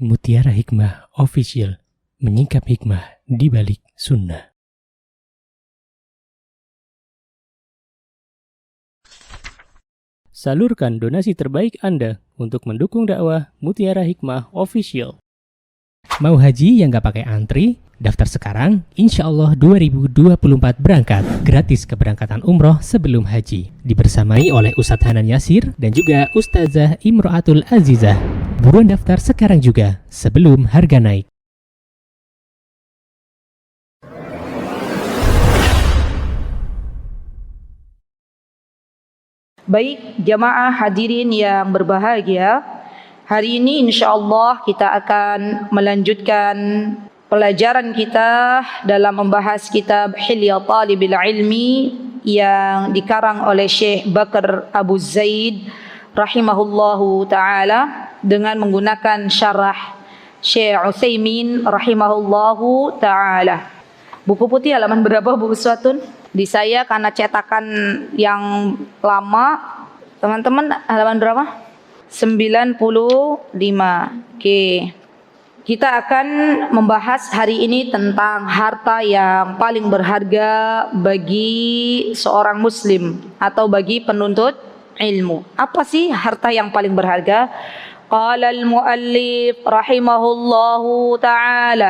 Mutiara Hikmah Official, menyingkap hikmah di balik sunnah. Salurkan donasi terbaik Anda untuk mendukung dakwah Mutiara Hikmah Official. Mau haji yang gak pakai antri? Daftar sekarang, insya Allah 2024 berangkat. Gratis keberangkatan umroh sebelum haji. Dibersamai oleh Ustadz Hanan Yasir dan juga Ustazah Imro'atul Azizah. Buruan daftar sekarang juga, sebelum harga naik. Baik, jamaah hadirin yang berbahagia, hari ini insyaAllah kita akan melanjutkan pelajaran kita dalam membahas kitab Hilya Talibil Ilmi yang dikarang oleh Syekh Bakar Abu Zaid rahimahullahu ta'ala dengan menggunakan syarah Syekh Utsaimin rahimahullahu ta'ala. Buku putih halaman berapa Bu Uswatun? Di saya karena cetakan yang lama, teman-teman halaman berapa? 95. Oke. Kita akan membahas hari ini tentang harta yang paling berharga bagi seorang muslim atau bagi penuntut ilmu. Apa sih harta yang paling berharga? Qala al-muallif rahimahullahu ta'ala,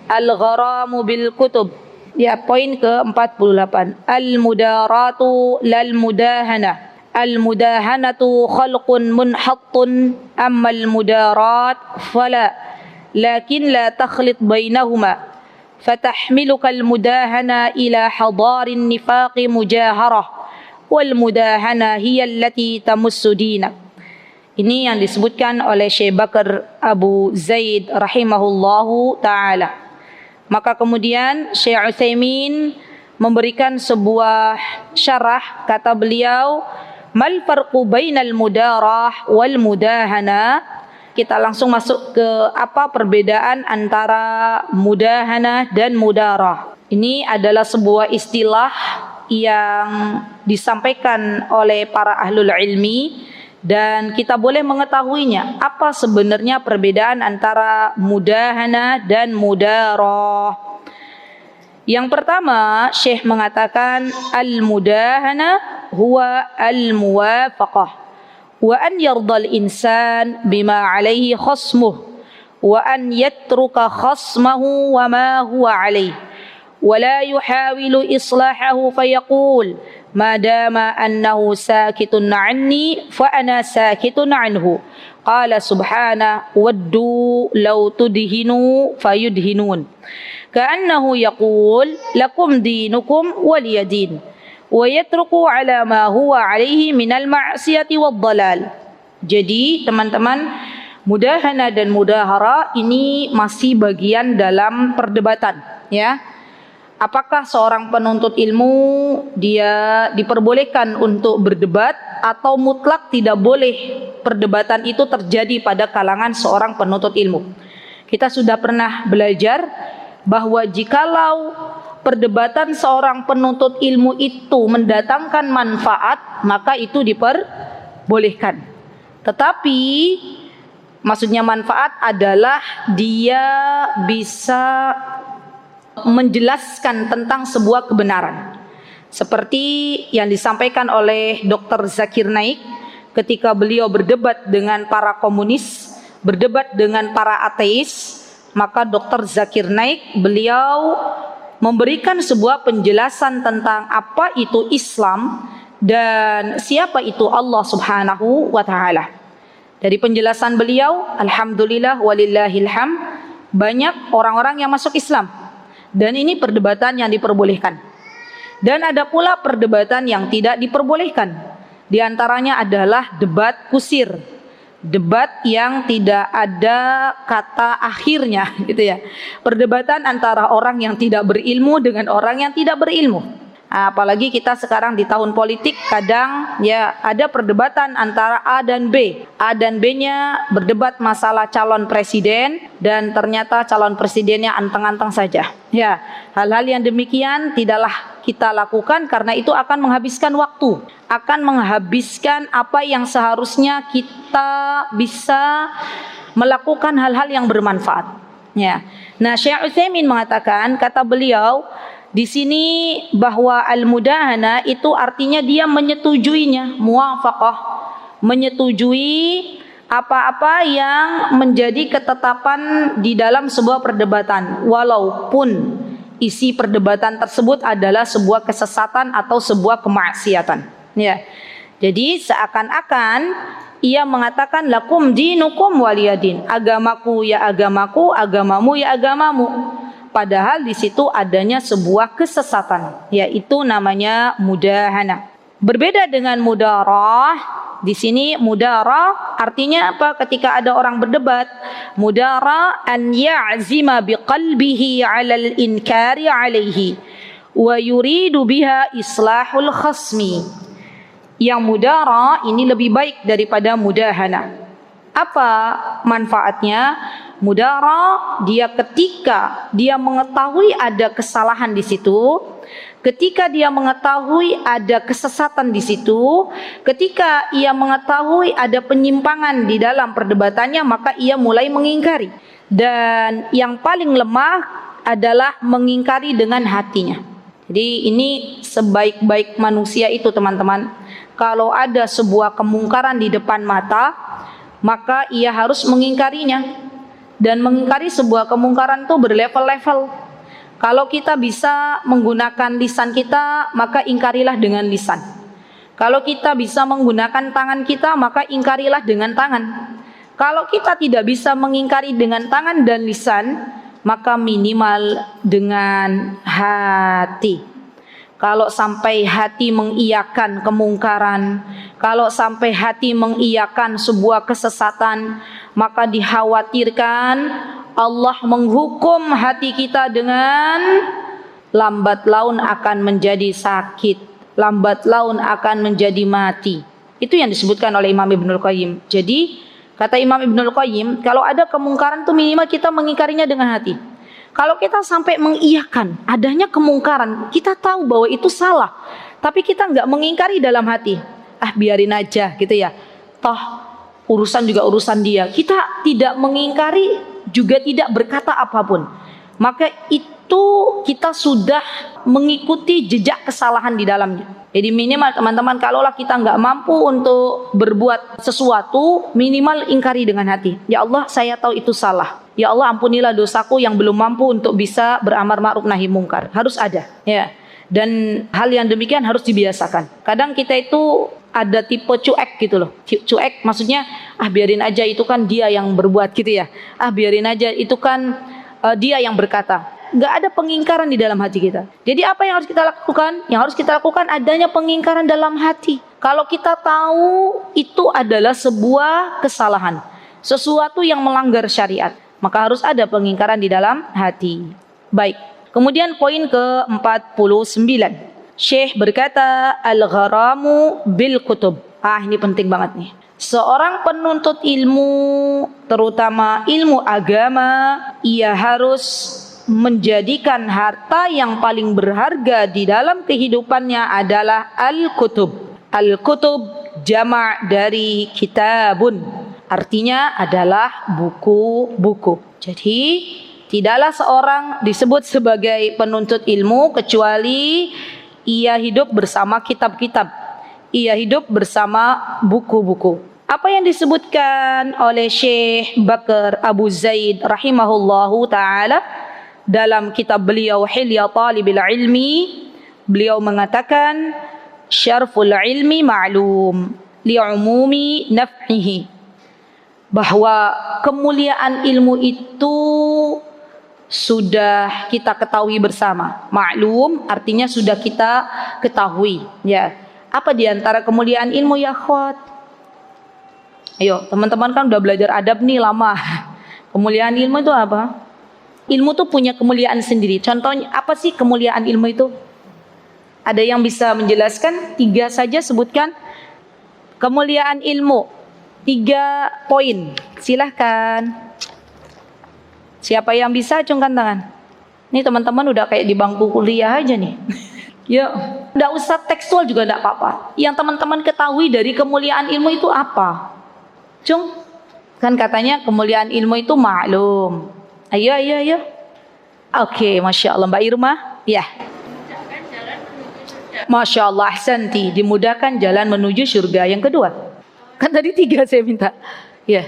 al-gharamu bil kutub. Ya, poin ke-48. Al-mudaratu lal mudahana. Al-mudahanatu khalqun munhattun, amma al-mudarat fala. Lakin la takhlit bainahuma. Fatahmiluka al-mudahana ila hadarin nifaqi mujaharah. Wal mudahana hiya allati tamussu dinak. Ini yang disebutkan oleh Syekh Bakar Abu Zaid rahimahullahu ta'ala. Maka kemudian Syekh Utsaimin memberikan sebuah syarah, kata beliau, mal farqu bainal mudarah wal mudahana. Kita langsung masuk ke apa perbedaan antara mudahana dan mudarah. Ini adalah sebuah istilah yang disampaikan oleh para ahlul ilmi dan kita boleh mengetahuinya. Apa sebenarnya perbedaan antara mudahana dan mudarah? Yang pertama, Syekh mengatakan al-mudahana huwa al-muwafaqah wa an yardal insan bima alaihi khasmuh wa an yatruka khasmahu wa ma huwa alaihi ولا يحاول إصلاحه فيقول ما دام أنه ساكت عني فأنا ساكت عنه قال سبحانه ودوا لو تدهنوا فيدهنون كأنه يقول لكم دينكم ولي دين ويترك على ما هو عليه من المعصية والضلال. Jadi teman-teman, mudahana dan mudahara ini masih bagian dalam perdebatan, ya. Apakah seorang penuntut ilmu dia diperbolehkan untuk berdebat atau mutlak tidak boleh perdebatan itu terjadi pada kalangan seorang penuntut ilmu? Kita sudah pernah belajar bahwa jikalau perdebatan seorang penuntut ilmu itu mendatangkan manfaat, maka itu diperbolehkan. Tetapi maksudnya manfaat adalah dia bisa menjelaskan tentang sebuah kebenaran. Seperti yang disampaikan oleh Dr. Zakir Naik ketika beliau berdebat dengan para komunis, berdebat dengan para ateis, maka Dr. Zakir Naik beliau memberikan sebuah penjelasan tentang apa itu Islam dan siapa itu Allah Subhanahu wa taala. Dari penjelasan beliau, alhamdulillah walillahilham, banyak orang-orang yang masuk Islam. Dan ini perdebatan yang diperbolehkan. Dan ada pula perdebatan yang tidak diperbolehkan. Di antaranya adalah debat kusir. Debat yang tidak ada kata akhirnya, gitu ya. Perdebatan antara orang yang tidak berilmu dengan orang yang tidak berilmu. Apalagi kita sekarang di tahun politik, kadang ya ada perdebatan antara A dan B. A dan B-nya berdebat masalah calon presiden dan ternyata calon presidennya anteng-anteng saja. Ya, hal-hal yang demikian tidaklah kita lakukan karena itu akan menghabiskan waktu, akan menghabiskan apa yang seharusnya kita bisa melakukan hal-hal yang bermanfaat. Ya. Nah, Syekh Utsaimin mengatakan, kata beliau di sini bahwa al-mudahana itu artinya dia menyetujuinya, muwafaqah, menyetujui apa-apa yang menjadi ketetapan di dalam sebuah perdebatan, walaupun isi perdebatan tersebut adalah sebuah kesesatan atau sebuah kemaksiatan. Ya. Jadi seakan-akan ia mengatakan lakum dinukum waliyadin, agamaku ya agamaku, agamamu ya agamamu. Padahal di situ adanya sebuah kesesatan, yaitu namanya mudahana. Berbeda dengan mudarah, di sini mudarah artinya apa? Ketika ada orang berdebat, mudarah an ya'zima biqalbihi 'alal inkari 'alaihi wa yuridu biha islahul khasmi. Yang mudarah ini lebih baik daripada mudahana. Apa manfaatnya? Mudarah dia ketika dia mengetahui ada kesalahan di situ, ketika dia mengetahui ada kesesatan di situ, ketika ia mengetahui ada penyimpangan di dalam perdebatannya, maka ia mulai mengingkari. Dan yang paling lemah adalah mengingkari dengan hatinya. Jadi ini sebaik-baik manusia itu teman-teman, kalau ada sebuah kemungkaran di depan mata, maka ia harus mengingkarinya. Dan mengingkari sebuah kemungkaran itu berlevel-level. Kalau kita bisa menggunakan lisan kita, maka ingkarilah dengan lisan. Kalau kita bisa menggunakan tangan kita, maka ingkarilah dengan tangan. Kalau kita tidak bisa mengingkari dengan tangan dan lisan, maka minimal dengan hati. Kalau sampai hati mengiyakan kemungkaran, kalau sampai hati mengiyakan sebuah kesesatan, maka dikhawatirkan Allah menghukum hati kita dengan lambat laun akan menjadi sakit, lambat laun akan menjadi mati. Itu yang disebutkan oleh Imam Ibnul Qayyim. Jadi kata Imam Ibnul Qayyim, kalau ada kemungkaran itu minimal kita mengingkarinya dengan hati. Kalau kita sampai mengiyakan adanya kemungkaran, kita tahu bahwa itu salah, tapi kita nggak mengingkari dalam hati, biarin aja gitu ya, toh urusan juga urusan dia, kita tidak mengingkari juga tidak berkata apapun, maka itu kita sudah mengikuti jejak kesalahan di dalamnya. Jadi minimal teman-teman, kalaulah kita nggak mampu untuk berbuat sesuatu, minimal ingkari dengan hati. Ya Allah, saya tahu itu salah. Ya Allah, ampunilah dosaku yang belum mampu untuk bisa beramar ma'ruf nahi mungkar. Harus ada, ya. Dan hal yang demikian harus dibiasakan. Kadang kita itu ada tipe cuek gitu loh. Cuek maksudnya, biarin aja itu kan dia yang berbuat gitu ya. Biarin aja itu kan dia yang berkata. Nggak ada pengingkaran di dalam hati kita. Jadi apa yang harus kita lakukan? Yang harus kita lakukan adanya pengingkaran dalam hati. Kalau kita tahu itu adalah sebuah kesalahan, sesuatu yang melanggar syariat, maka harus ada pengingkaran di dalam hati. Baik. Kemudian poin ke-49. Syekh berkata, al-gharamu bil kutub. Ini penting banget nih. Seorang penuntut ilmu, terutama ilmu agama, ia harus menjadikan harta yang paling berharga di dalam kehidupannya adalah al-kutub. Al-kutub jama' dari kitabun, artinya adalah buku-buku. Jadi tidaklah seorang disebut sebagai penuntut ilmu kecuali ia hidup bersama kitab-kitab, ia hidup bersama buku-buku. Apa yang disebutkan oleh Syekh Bakar Abu Zaid rahimahullahu ta'ala dalam kitab beliau Hilya Talibil Ilmi, beliau mengatakan syarful ilmi ma'lum li'umumi naf'ihi, bahwa kemuliaan ilmu itu sudah kita ketahui bersama. Ma'lum artinya sudah kita ketahui, ya. Apa di antara kemuliaan ilmu ya akhwat? Ayo, teman-teman kan udah belajar adab nih lama. Kemuliaan ilmu itu apa? Ilmu tuh punya kemuliaan sendiri. Contohnya apa sih kemuliaan ilmu itu? Ada yang bisa menjelaskan? 3 saja sebutkan. Kemuliaan ilmu, 3 poin. Silahkan. Siapa yang bisa acungkan tangan? Ini teman-teman udah kayak di bangku kuliah aja nih. Ya, enggak usah tekstual juga enggak apa-apa. Yang teman-teman ketahui dari kemuliaan ilmu itu apa? Cung, kan katanya kemuliaan ilmu itu maklum. Ayo. Oke, Masya Allah. Mbak Irma? Ya. Masya Allah, ahsanti. Dimudahkan jalan menuju surga. Yang kedua, kan tadi 3 saya minta. Ya.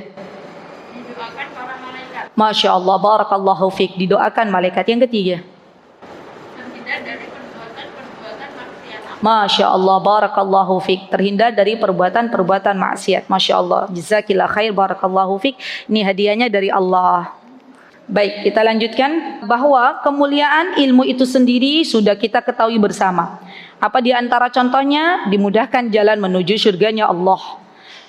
Didoakan para malaikat. Masya Allah, barakallahu fiik. Didoakan malaikat. Yang ketiga, terhindar dari perbuatan maksiat. Masya Allah, barakallahu fiik. Terhindar dari perbuatan maksiat. Masya Allah, jazakillah khair, barakallahu fiik. Ini hadiahnya dari Allah. Baik, kita lanjutkan bahwa kemuliaan ilmu itu sendiri sudah kita ketahui bersama. Apa di antara contohnya? Dimudahkan jalan menuju surganya Allah.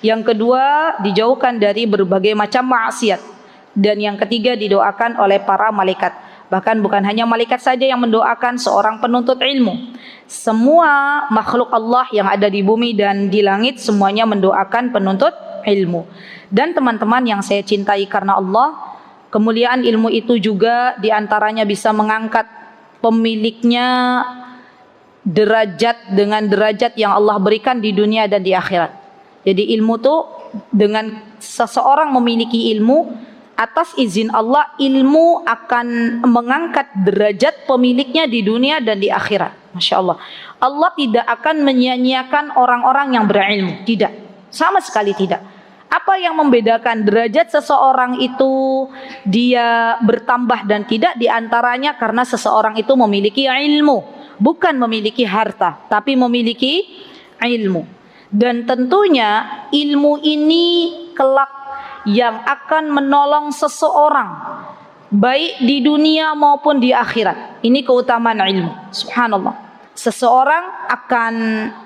Yang kedua, dijauhkan dari berbagai macam maksiat. Dan yang ketiga, didoakan oleh para malaikat. Bahkan bukan hanya malaikat saja yang mendoakan seorang penuntut ilmu. Semua makhluk Allah yang ada di bumi dan di langit semuanya mendoakan penuntut ilmu. Dan teman-teman yang saya cintai karena Allah, kemuliaan ilmu itu juga diantaranya bisa mengangkat pemiliknya derajat dengan derajat yang Allah berikan di dunia dan di akhirat. Jadi ilmu itu dengan seseorang memiliki ilmu, atas izin Allah, ilmu akan mengangkat derajat pemiliknya di dunia dan di akhirat. Masya Allah. Allah tidak akan menyia-nyiakan orang-orang yang berilmu. Tidak. Sama sekali tidak. Apa yang membedakan derajat seseorang itu dia bertambah dan tidak, diantaranya karena seseorang itu memiliki ilmu, bukan memiliki harta, tapi memiliki ilmu. Dan tentunya ilmu ini kelak yang akan menolong seseorang baik di dunia maupun di akhirat. Ini keutamaan ilmu. Subhanallah. Seseorang akan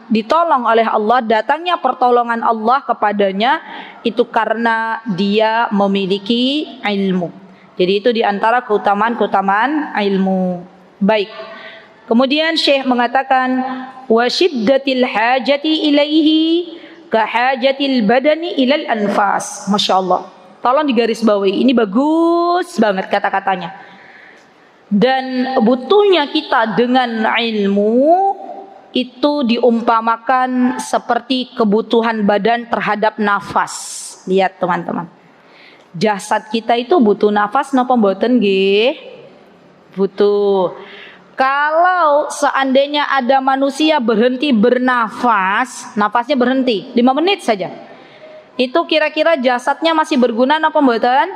ditolong oleh Allah, datangnya pertolongan Allah kepadanya itu karena dia memiliki ilmu. Jadi itu diantara keutamaan ilmu. Baik. Kemudian Syekh mengatakan wa syiddatil hajati ilaihi ka hajatil badani ilal anfas. Masya Allah. Tolong digarisbawahi. Ini bagus banget kata-katanya. Dan butuhnya kita dengan ilmu itu diumpamakan seperti kebutuhan badan terhadap nafas. Lihat teman-teman, jasad kita itu butuh nafas napa mboten nggih? Butuh. Kalau seandainya ada manusia berhenti bernafas, nafasnya berhenti 5 menit saja, itu kira-kira jasadnya masih berguna napa mboten?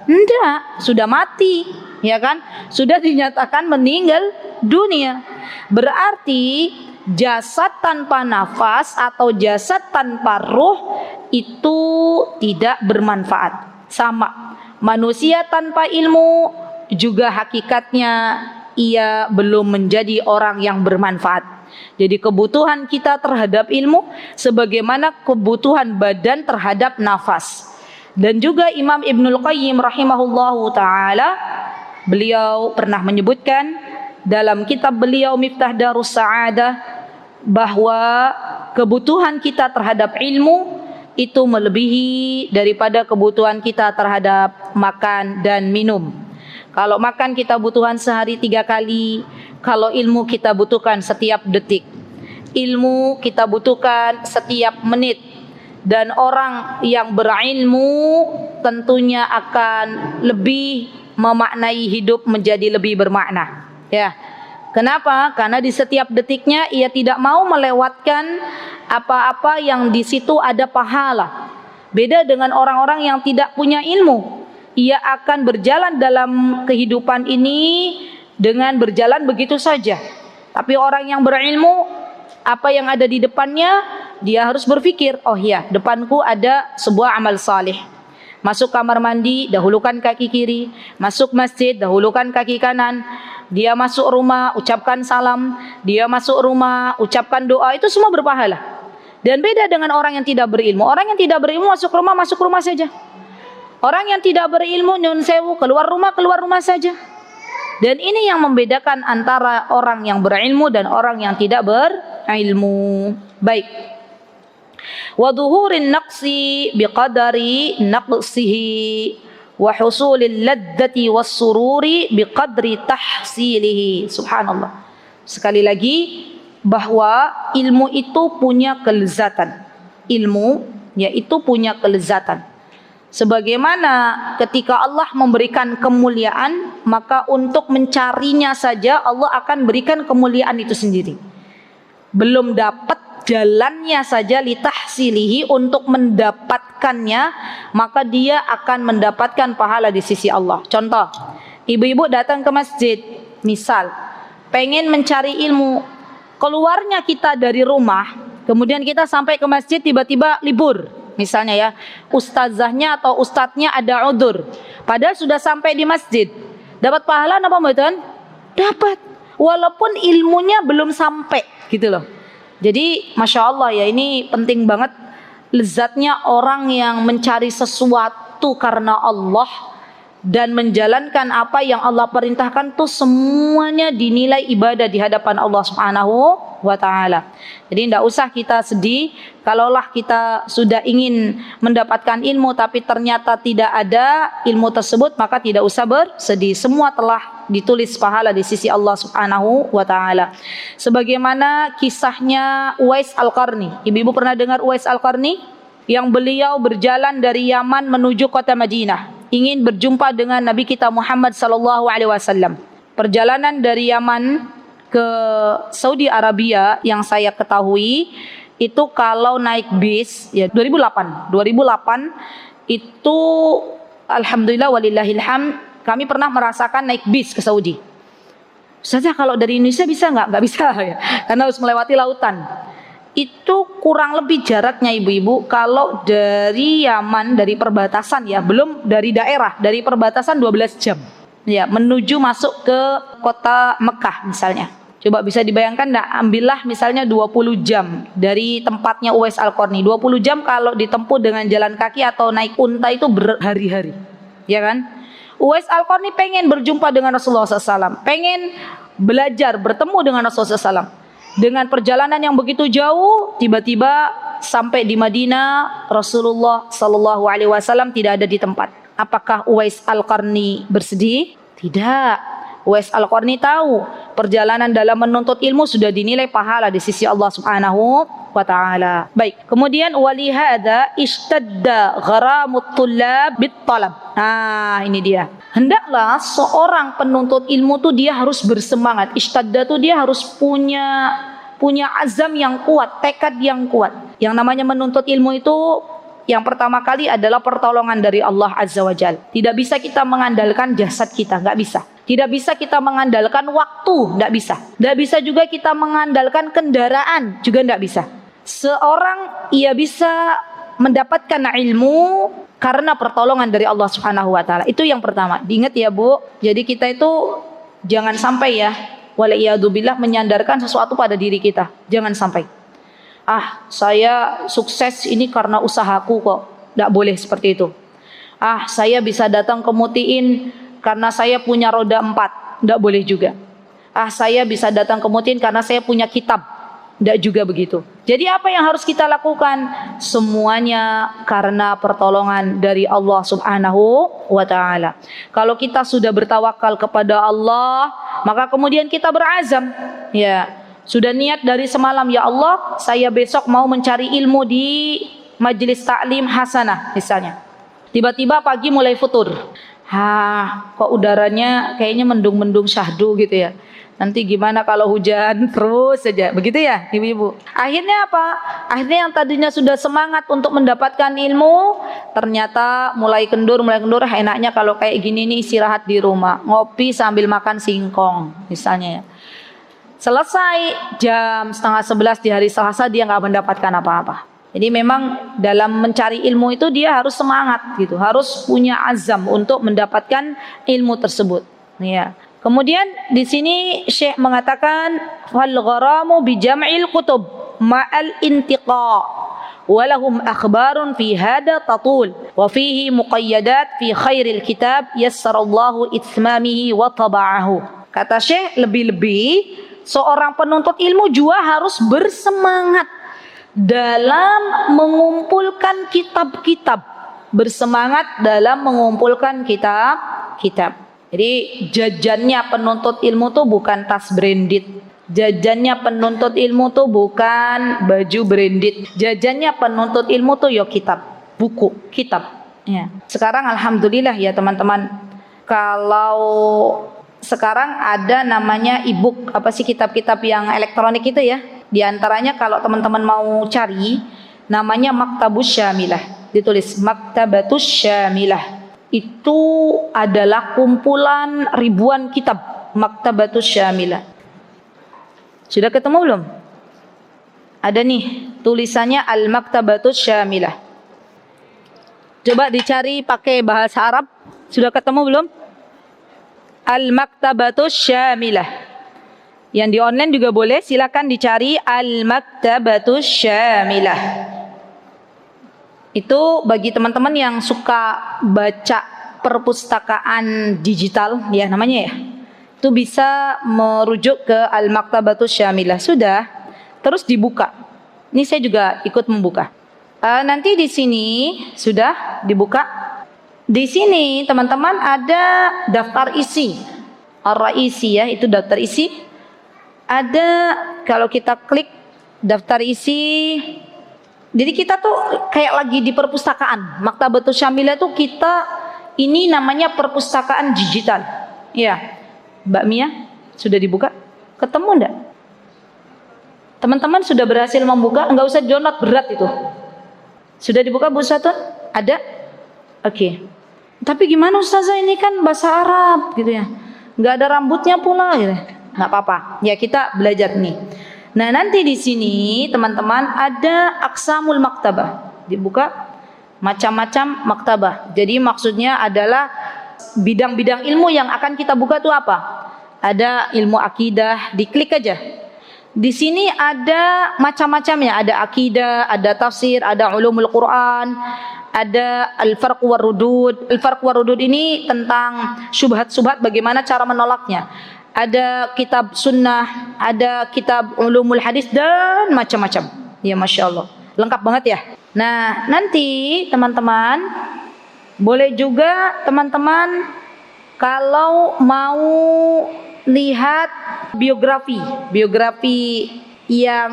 Enggak, sudah mati. Ya kan, sudah dinyatakan meninggal dunia. Berarti jasad tanpa nafas atau jasad tanpa ruh itu tidak bermanfaat. Sama, manusia tanpa ilmu juga hakikatnya ia belum menjadi orang yang bermanfaat. Jadi kebutuhan kita terhadap ilmu sebagaimana kebutuhan badan terhadap nafas. Dan juga Imam Ibnul Qayyim rahimahullahu ta'ala, beliau pernah menyebutkan dalam kitab beliau Miftah Darus Sa'adah bahwa kebutuhan kita terhadap ilmu itu melebihi daripada kebutuhan kita terhadap makan dan minum. Kalau makan kita butuhan sehari 3 kali, kalau ilmu kita butuhkan setiap detik. Ilmu kita butuhkan setiap menit. Dan orang yang berilmu tentunya akan lebih memaknai hidup menjadi lebih bermakna. Ya. Kenapa? Karena di setiap detiknya ia tidak mau melewatkan apa-apa yang di situ ada pahala. Beda dengan orang-orang yang tidak punya ilmu. Ia akan berjalan dalam kehidupan ini dengan berjalan begitu saja. Tapi orang yang berilmu, apa yang ada di depannya, dia harus berpikir, oh iya, depanku ada sebuah amal salih. Masuk kamar mandi, dahulukan kaki kiri. Masuk masjid, dahulukan kaki kanan. Dia masuk rumah, ucapkan salam. Dia masuk rumah, ucapkan doa. Itu semua berpahala. Dan beda dengan orang yang tidak berilmu. Orang yang tidak berilmu masuk rumah saja. Orang yang tidak berilmu, nyun sewu, keluar rumah saja. Dan ini yang membedakan antara orang yang berilmu dan orang yang tidak berilmu. Baik. Wa dhuhurin naqsi biqadari naqsihi wa husulil ladzati was sururi biqadri tahsilihi. Subhanallah. Sekali lagi, bahwa ilmu itu punya kelezatan. Ilmu yaitu punya kelezatan. Sebagaimana ketika Allah memberikan kemuliaan, maka untuk mencarinya saja Allah akan berikan kemuliaan itu sendiri. Belum dapat jalannya saja litahsilihi, untuk mendapatkannya, maka dia akan mendapatkan pahala di sisi Allah. Contoh, ibu-ibu datang ke masjid, misal pengen mencari ilmu, keluarnya kita dari rumah, kemudian kita sampai ke masjid tiba-tiba libur. Misalnya ya, ustazahnya atau ustadznya ada udzur, padahal sudah sampai di masjid. Dapat pahala apa mboten? Dapat. Walaupun ilmunya belum sampai, gitu loh. Jadi Masya Allah ya, ini penting banget lezatnya orang yang mencari sesuatu karena Allah dan menjalankan apa yang Allah perintahkan, tuh semuanya dinilai ibadah di hadapan Allah Subhanahu wa ta'ala. Jadi tidak usah kita sedih kalaulah kita sudah ingin mendapatkan ilmu tapi ternyata tidak ada ilmu tersebut, maka tidak usah bersedih. Semua telah ditulis pahala di sisi Allah Subhanahu wa ta'ala. Sebagaimana kisahnya Uwais Al-Qarni. Ibu-ibu pernah dengar Uwais Al-Qarni? Yang beliau berjalan dari Yaman menuju kota Madinah, ingin berjumpa dengan Nabi kita Muhammad sallallahu alaihi wasallam. Perjalanan dari Yaman ke Saudi Arabia yang saya ketahui itu kalau naik bis ya 2008 itu alhamdulillah walillahilham, kami pernah merasakan naik bis ke Saudi. Ustazah, kalau dari Indonesia bisa nggak? Nggak bisa ya, karena harus melewati lautan. Itu kurang lebih jaraknya ibu-ibu, kalau dari Yaman, dari perbatasan ya, belum dari daerah, dari perbatasan 12 jam ya, menuju masuk ke kota Mekah misalnya. Coba bisa dibayangkan, ambillah misalnya 20 jam dari tempatnya Uwais Al-Qarni. 20 jam kalau ditempuh dengan jalan kaki atau naik unta itu berhari-hari, ya kan? Uwais Al-Qarni pengen berjumpa dengan Rasulullah SAW, pengen belajar, bertemu dengan Rasulullah SAW. Dengan perjalanan yang begitu jauh, tiba-tiba sampai di Madinah, Rasulullah Sallallahu Alaihi Wasallam tidak ada di tempat. Apakah Uwais Al-Qarni bersedih? Tidak. Uwais Al-Qarni tahu perjalanan dalam menuntut ilmu sudah dinilai pahala di sisi Allah Subhanahu wa ta'ala. Baik, kemudian walihada ishtadda gharamut tullab bit talab. Nah, ini dia. Hendaklah seorang penuntut ilmu tuh dia harus bersemangat. Ishtadda tuh dia harus punya azam yang kuat, tekad yang kuat. Yang namanya menuntut ilmu itu yang pertama kali adalah pertolongan dari Allah Azza wa Jalla. Tidak bisa kita mengandalkan jasad kita, nggak bisa. Tidak bisa kita mengandalkan waktu, nggak bisa. Nggak bisa juga kita mengandalkan kendaraan, juga nggak bisa. Seorang ia bisa mendapatkan ilmu karena pertolongan dari Allah Subhanahu wa ta'ala. Itu yang pertama. Diingat ya Bu, jadi kita itu jangan sampai ya, waliyadzubillah, menyandarkan sesuatu pada diri kita. Jangan sampai. Saya sukses ini karena usahaku kok. Tidak boleh seperti itu. Saya bisa datang ke Mutiin karena saya punya roda 4. Tidak boleh juga. Saya bisa datang ke Mutiin karena saya punya kitab. Tidak juga begitu. Jadi apa yang harus kita lakukan? Semuanya karena pertolongan dari Allah Subhanahu wa ta'ala. Kalau kita sudah bertawakal kepada Allah, maka kemudian kita berazam. Ya, sudah niat dari semalam, ya Allah, saya besok mau mencari ilmu di majelis taklim hasanah misalnya. Tiba-tiba pagi mulai futur. Kok udaranya kayaknya mendung-mendung syahdu gitu ya. Nanti gimana kalau hujan terus saja, begitu ya ibu-ibu. Akhirnya apa? Akhirnya yang tadinya sudah semangat untuk mendapatkan ilmu, ternyata mulai kendur. Enaknya kalau kayak gini nih istirahat di rumah, ngopi sambil makan singkong misalnya ya. Selesai jam 10:30 di hari Selasa dia nggak mendapatkan apa-apa. Jadi memang dalam mencari ilmu itu dia harus semangat gitu, harus punya azam untuk mendapatkan ilmu tersebut. Ya. Kemudian di sini Syekh mengatakan wal gharamu bi jam'il kutub ma'al intiqa wa lahum akhbarun fi hada tatul wa fihi muqayyadat fi khairil kitab yassarallahu itmamihi wa taba'ahu. Kata Syekh, lebih-lebih seorang penuntut ilmu juga harus bersemangat dalam mengumpulkan kitab-kitab. Bersemangat dalam mengumpulkan kitab-kitab. Jadi jajannya penuntut ilmu tuh bukan tas branded. Jajannya penuntut ilmu tuh bukan baju branded. Jajannya penuntut ilmu tuh ya kitab, buku, kitab. Ya. Sekarang alhamdulillah ya teman-teman. Kalau sekarang ada namanya e-book, apa sih, kitab-kitab yang elektronik itu ya. Di antaranya kalau teman-teman mau cari namanya Maktabus Syamilah. Ditulis Maktabatus Syamilah. Itu adalah kumpulan ribuan kitab, Maktabatus Syamilah. Sudah ketemu belum? Ada nih tulisannya Al-Maktabatus Syamilah. Coba dicari pakai bahasa Arab. Sudah ketemu belum? Al-Maktabatus Syamilah. Yang di online juga boleh, silakan dicari Al-Maktabatus Syamilah. Itu bagi teman-teman yang suka baca perpustakaan digital ya namanya ya. Itu bisa merujuk ke Al-Maktabatus Syamilah. Sudah, terus dibuka. Ini saya juga ikut membuka. Nanti di sini sudah dibuka. Di sini teman-teman ada daftar isi. Ar-Raisi ya, itu daftar isi. Ada kalau kita klik daftar isi. Jadi kita tuh kayak lagi di perpustakaan. Maktabatus Syamilah tuh kita ini namanya perpustakaan digital. Ya. Mbak Mia, sudah dibuka? Ketemu enggak? Teman-teman sudah berhasil membuka? Enggak usah download, berat itu. Sudah dibuka Bu Satun? Ada? Oke. Tapi gimana Ustazah, ini kan bahasa Arab gitu ya. Enggak ada rambutnya pula gitu. Enggak apa-apa. Ya kita belajar nih. Nah, nanti di sini teman-teman ada Aqsamul Maktabah. Dibuka macam-macam maktabah. Jadi maksudnya adalah bidang-bidang ilmu yang akan kita buka itu apa? Ada ilmu akidah, diklik aja. Di sini ada macam-macamnya, ada akidah, ada tafsir, ada ulumul Quran, ada al-farq war rudud. Al-farq war rudud ini tentang syubhat-syubhat, bagaimana cara menolaknya. Ada kitab sunnah, ada kitab ulumul hadis dan macam-macam. Ya Masya Allah, lengkap banget ya. Nah, nanti teman-teman boleh juga teman-teman kalau mau lihat biografi yang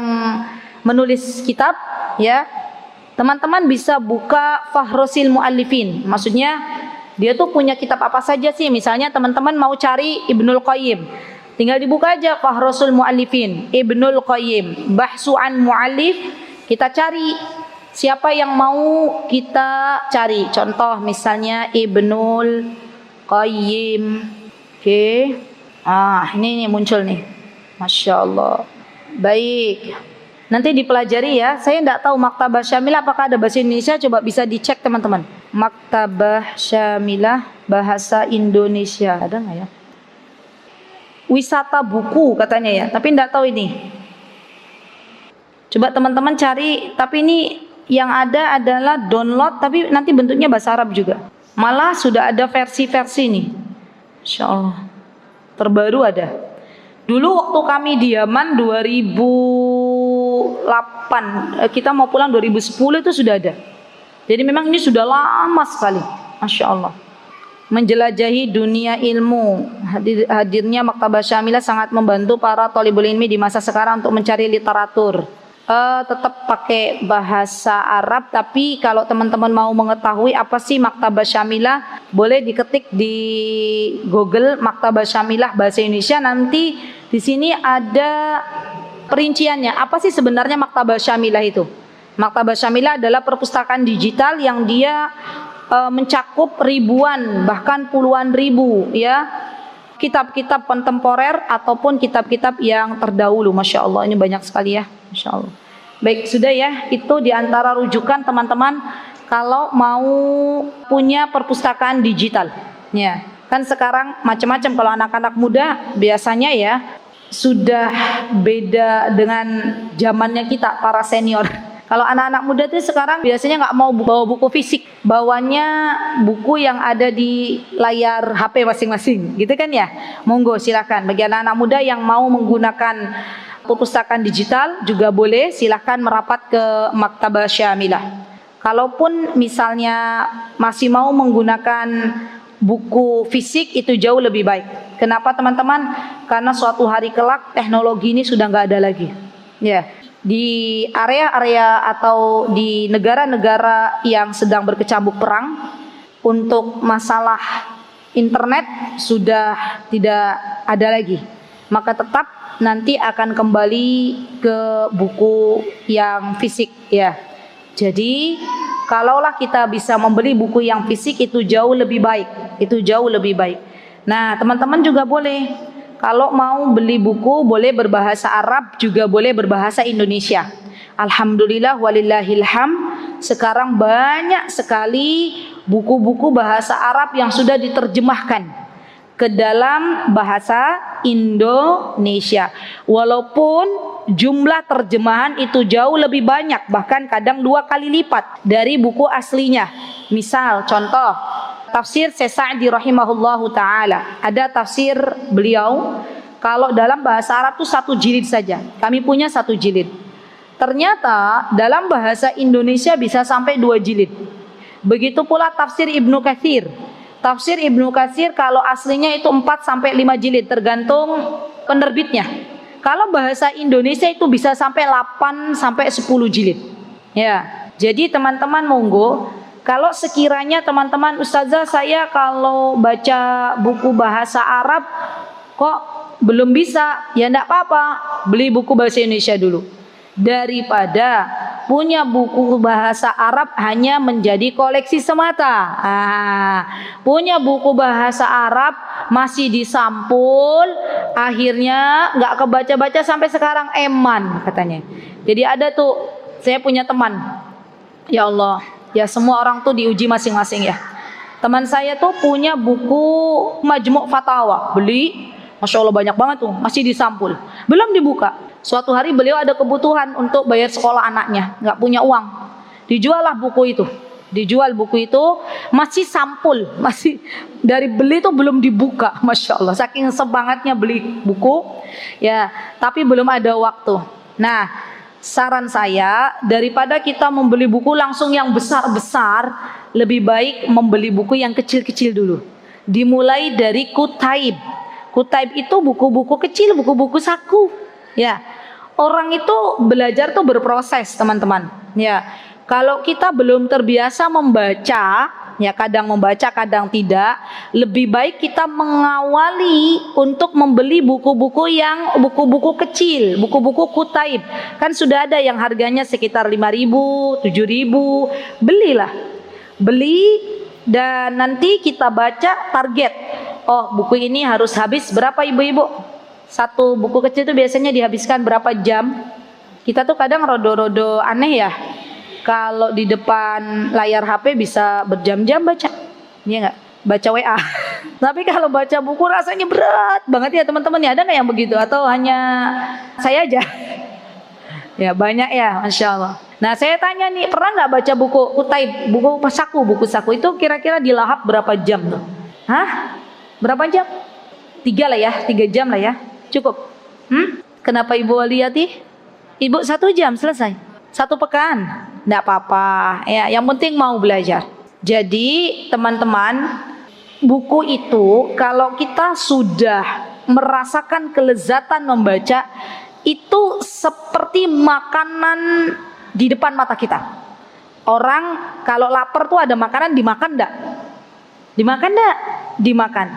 menulis kitab ya, teman-teman bisa buka Fahrosil Mu'allifin. Maksudnya dia tuh punya kitab apa saja sih. Misalnya teman-teman mau cari Ibnul Qayyim, tinggal dibuka aja Fahrosul Mu'allifin, Ibnul Qayyim, Bahsu'an Mu'allif. Kita cari siapa yang mau kita cari. Contoh misalnya Ibnul Qayyim. Oke. Ini muncul nih. Masya Allah. Baik. Nanti dipelajari ya. Saya tidak tahu Maktabah Syamilah apakah ada bahasa Indonesia. Coba bisa dicek teman-teman. Maktabah Syamilah bahasa Indonesia. Ada nggak ya? Wisata buku katanya ya. Tapi tidak tahu ini. Coba teman-teman cari. Tapi ini yang ada adalah download. Tapi nanti bentuknya bahasa Arab juga. Malah sudah ada versi-versi nih. Insya Allah. Terbaru ada. Dulu waktu kami di Yaman 2008, kita mau pulang 2010 itu sudah ada. Jadi memang ini sudah lama sekali. Masya Allah. Menjelajahi dunia ilmu. Hadirnya Maktabah Syamilah sangat membantu para thalibul ilmi di masa sekarang untuk mencari literatur. Tetap pakai bahasa Arab, tapi kalau teman-teman mau mengetahui apa sih Maktabah Syamilah, boleh diketik di Google Maktabah Syamilah bahasa Indonesia. Nanti di sini ada perinciannya. Apa sih sebenarnya Maktabah Syamilah itu? Maktabah Syamilah adalah perpustakaan digital yang dia mencakup ribuan bahkan puluhan ribu ya kitab-kitab kontemporer ataupun kitab-kitab yang terdahulu. Masya Allah, ini banyak sekali ya. Masya Allah. Baik, sudah ya. Itu diantara rujukan teman-teman kalau mau punya perpustakaan digital. Ya, kan sekarang macam-macam. Kalau anak-anak muda biasanya ya sudah beda dengan zamannya kita para senior. Kalau anak-anak muda tuh sekarang biasanya nggak mau bawa buku fisik, bawanya buku yang ada di layar HP masing-masing, gitu kan ya? Monggo silakan. Bagi anak-anak muda yang mau menggunakan perpustakaan digital juga boleh, silakan merapat ke Maktabah Syamilah. Kalaupun misalnya masih mau menggunakan buku fisik, itu jauh lebih baik. Kenapa teman-teman? Karena suatu hari kelak teknologi ini sudah nggak ada lagi. Ya. Di area-area atau di negara-negara yang sedang berkecamuk perang, untuk masalah internet sudah tidak ada lagi. Maka tetap nanti akan kembali ke buku yang fisik ya. Jadi kalaulah kita bisa membeli buku yang fisik, itu jauh lebih baik. Itu jauh lebih baik. Nah, teman-teman juga boleh, kalau mau beli buku boleh berbahasa Arab, juga boleh berbahasa Indonesia. Alhamdulillah walillahilham, sekarang banyak sekali buku-buku bahasa Arab yang sudah diterjemahkan ke dalam bahasa Indonesia. Walaupun jumlah terjemahan itu jauh lebih banyak, bahkan kadang 2 kali lipat dari buku aslinya. Misal contoh tafsir Syekh Sa'di rahimahullahu ta'ala, ada tafsir beliau, kalau dalam bahasa Arab itu 1 jilid saja, kami punya 1 jilid. Ternyata dalam bahasa Indonesia bisa sampai 2 jilid. Begitu pula tafsir Ibnu Katsir. Tafsir Ibnu Katsir kalau aslinya itu 4 sampai 5 jilid, tergantung penerbitnya. Kalau bahasa Indonesia itu bisa sampai 8 sampai 10 jilid. Ya, jadi teman-teman monggo, kalau sekiranya teman-teman, Ustazah saya kalau baca buku bahasa Arab kok belum bisa, ya enggak apa-apa, beli buku bahasa Indonesia dulu. Daripada punya buku bahasa Arab hanya menjadi koleksi semata. Punya buku bahasa Arab masih disampul, akhirnya nggak kebaca-baca sampai sekarang, eman katanya. Jadi ada tuh, saya punya teman, ya Allah, ya semua orang tuh diuji masing-masing ya. Teman saya tuh punya buku Majmu' Fatawa, beli, Masya Allah banyak banget tuh, masih disampul, belum dibuka. Suatu hari beliau ada kebutuhan untuk bayar sekolah anaknya, nggak punya uang, dijuallah buku itu. Dijual buku itu, masih sampul, masih dari beli tuh belum dibuka, Masya Allah, saking semangatnya beli buku ya, tapi belum ada waktu. Nah, saran saya, daripada kita membeli buku langsung yang besar-besar, lebih baik membeli buku yang kecil-kecil dulu. Dimulai dari Kutaib. Kutaib itu buku-buku kecil, buku-buku saku ya. Orang itu belajar tuh berproses teman-teman ya. Kalau kita belum terbiasa membaca ya, kadang membaca kadang tidak, lebih baik kita mengawali untuk membeli buku-buku yang buku-buku kecil, buku-buku Kutaib. Kan sudah ada yang harganya sekitar 5.000, 7.000, belilah. Beli dan nanti kita baca target. Oh, buku ini harus habis berapa ibu-ibu? Satu buku kecil itu biasanya dihabiskan berapa jam? Kita tuh kadang rodo-rodo aneh ya. Kalau di depan layar HP bisa berjam-jam baca, iya nggak? Baca WA. Tapi kalau baca buku rasanya berat banget ya teman-teman ya. Ada nggak yang begitu? Atau hanya saya aja? Ya banyak ya, Masya Allah. Nah saya tanya nih, pernah nggak baca buku Kutaib, buku saku itu kira-kira dilahap berapa jam tuh? Hah? Berapa jam? 3 lah ya, 3 jam lah ya. Cukup. Kenapa Ibu Waliyati? Ibu 1 jam selesai. 1 pekan. Nggak apa-apa. Ya, yang penting mau belajar. Jadi teman-teman, buku itu kalau kita sudah merasakan kelezatan membaca, itu seperti makanan di depan mata kita. Orang kalau lapar tuh ada makanan, dimakan enggak? Dimakan enggak? Dimakan.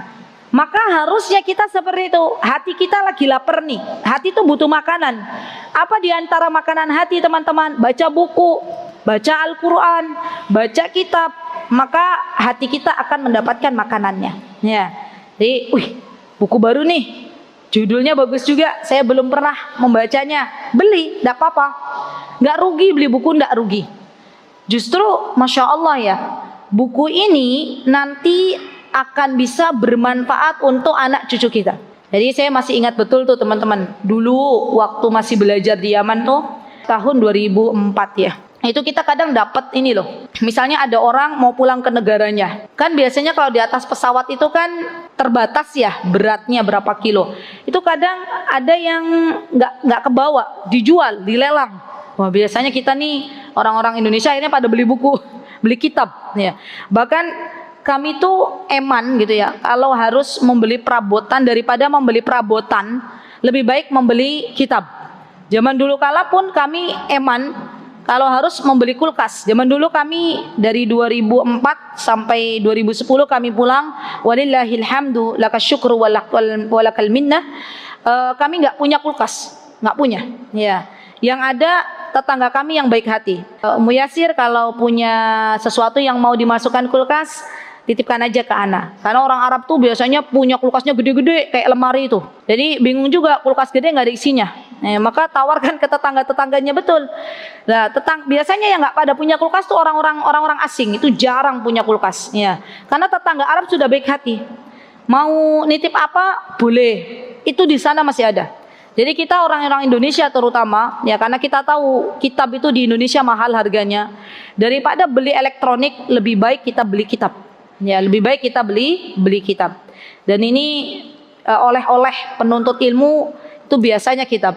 Maka harusnya kita seperti itu. Hati kita lagi lapar nih, hati itu butuh makanan. Apa di antara makanan hati teman-teman? Baca buku, baca Al-Quran, baca kitab. Maka hati kita akan mendapatkan makanannya ya. Jadi, buku baru nih, judulnya bagus juga, saya belum pernah membacanya, beli, enggak apa-apa. Enggak rugi beli buku, enggak rugi. Justru Masya Allah ya, buku ini nanti akan bisa bermanfaat untuk anak cucu kita. Jadi saya masih ingat betul tuh teman-teman, dulu waktu masih belajar di Yaman tuh, tahun 2004 ya. Itu kita kadang dapat ini loh. Misalnya ada orang mau pulang ke negaranya. Kan biasanya kalau di atas pesawat itu kan terbatas ya beratnya berapa kilo. Itu kadang ada yang nggak kebawa, dijual, dilelang. Wah, biasanya kita nih orang-orang Indonesia akhirnya pada beli buku, beli kitab ya. Bahkan kami tuh eman gitu ya. Kalau harus membeli perabotan daripada membeli perabotan, lebih baik membeli kitab. Zaman dulu kala pun kami eman kalau harus membeli kulkas. Zaman dulu kami dari 2004 sampai 2010 kami pulang. Walillahil hamdu lakasyukru walakal minnah. Kami nggak punya kulkas, nggak punya. Ya, yang ada tetangga kami yang baik hati. Ummu Yasir kalau punya sesuatu yang mau dimasukkan kulkas, titipkan aja ke ana. Karena orang Arab tuh biasanya punya kulkasnya gede-gede kayak lemari itu. Jadi bingung juga kulkas gede nggak ada isinya. Maka tawarkan ke tetangga-tetangganya betul. Nah, biasanya yang nggak pada punya kulkas tuh orang-orang asing, itu jarang punya kulkas. Ya, karena tetangga Arab sudah baik hati. Mau nitip apa boleh, itu di sana masih ada. Jadi kita orang-orang Indonesia terutama, ya karena kita tahu kitab itu di Indonesia mahal harganya. Daripada beli elektronik, lebih baik kita beli kitab. Ya, lebih baik kita beli kitab. Dan ini oleh-oleh penuntut ilmu itu biasanya kitab.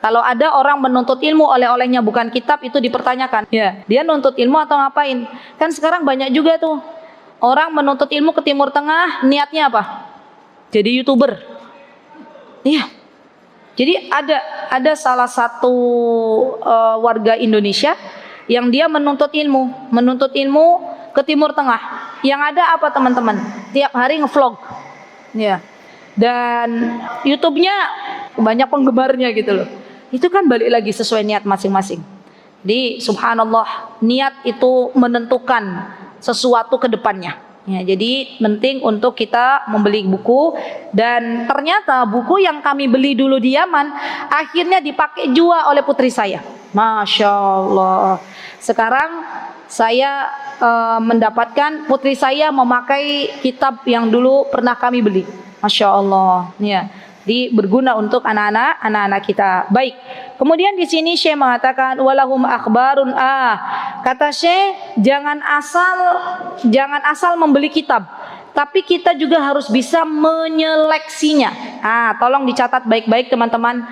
Kalau ada orang menuntut ilmu oleh-olehnya bukan kitab, itu dipertanyakan. Ya, dia nuntut ilmu atau ngapain? Kan sekarang banyak juga tuh orang menuntut ilmu ke Timur Tengah, niatnya apa? Jadi YouTuber. Iya. Jadi ada salah satu warga Indonesia yang dia menuntut ilmu ke Timur Tengah. Yang ada apa teman-teman? Tiap hari ngevlog. Ya. Dan YouTube-nya banyak penggemarnya gitu loh. Itu kan balik lagi sesuai niat masing-masing. Jadi subhanallah, niat itu menentukan sesuatu ke depannya. Ya, jadi penting untuk kita membeli buku. Dan ternyata buku yang kami beli dulu di Yaman akhirnya dipakai juga oleh putri saya. Masya Allah. Sekarang saya mendapatkan putri saya memakai kitab yang dulu pernah kami beli. Masya Allah. Ya. Berguna untuk anak-anak kita. Baik. Kemudian di sini Syekh mengatakan walahum akhbarun kata Syekh, jangan asal membeli kitab, tapi kita juga harus bisa menyeleksinya. Tolong dicatat baik-baik teman-teman.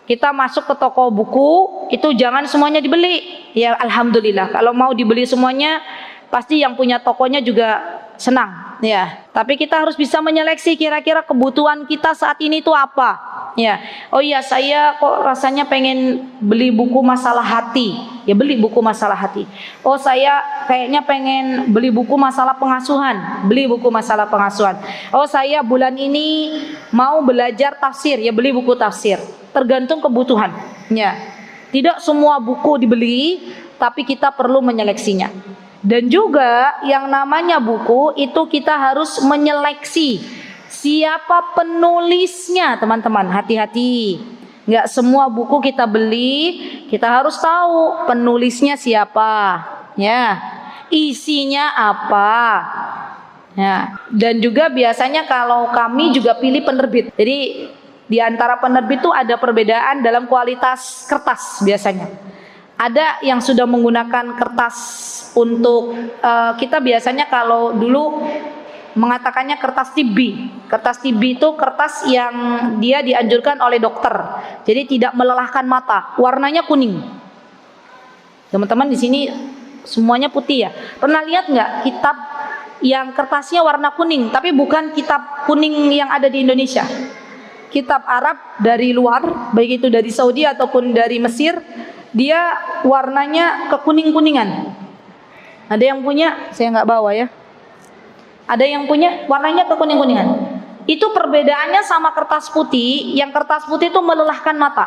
Kita masuk ke toko buku itu jangan semuanya dibeli. Ya alhamdulillah, kalau mau dibeli semuanya pasti yang punya tokonya juga senang. Ya, tapi kita harus bisa menyeleksi kira-kira kebutuhan kita saat ini itu apa. Ya, oh iya saya kok rasanya pengen beli buku masalah hati. Ya beli buku masalah hati. Oh saya kayaknya pengen beli buku masalah pengasuhan. Beli buku masalah pengasuhan. Oh saya bulan ini mau belajar tafsir. Ya beli buku tafsir. Tergantung kebutuhan. Ya, tidak semua buku dibeli, tapi kita perlu menyeleksinya. Dan juga yang namanya buku itu kita harus menyeleksi siapa penulisnya, teman-teman. Hati-hati, nggak semua buku kita beli, kita harus tahu penulisnya siapa, ya, isinya apa, ya. Dan juga biasanya kalau kami juga pilih penerbit. Jadi di antara penerbit itu ada perbedaan dalam kualitas kertas biasanya. Ada yang sudah menggunakan kertas untuk kita biasanya kalau dulu mengatakannya kertas TB. Kertas TB itu kertas yang dia dianjurkan oleh dokter. Jadi tidak melelahkan mata. Warnanya kuning. Teman-teman di sini semuanya putih ya. Pernah lihat nggak kitab yang kertasnya warna kuning, tapi bukan kitab kuning yang ada di Indonesia? Kitab Arab dari luar, baik itu dari Saudi ataupun dari Mesir, dia warnanya kekuning-kuningan. Ada yang punya? Saya nggak bawa ya. Ada yang punya warnanya kekuning-kuningan. Itu perbedaannya sama kertas putih. Yang kertas putih itu melelahkan mata.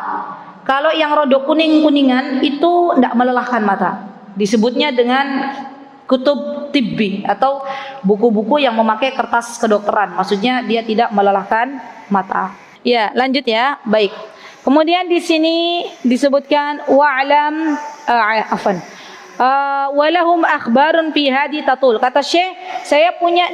Kalau yang rodok kuning-kuningan itu tidak melelahkan mata. Disebutnya dengan kutub tibbi atau buku-buku yang memakai kertas kedokteran. Maksudnya dia tidak melelahkan mata. Ya, lanjut ya. Baik. Kemudian di sini disebutkan Walahum akhbarun fi hadi tatul. Kata Syekh, saya punya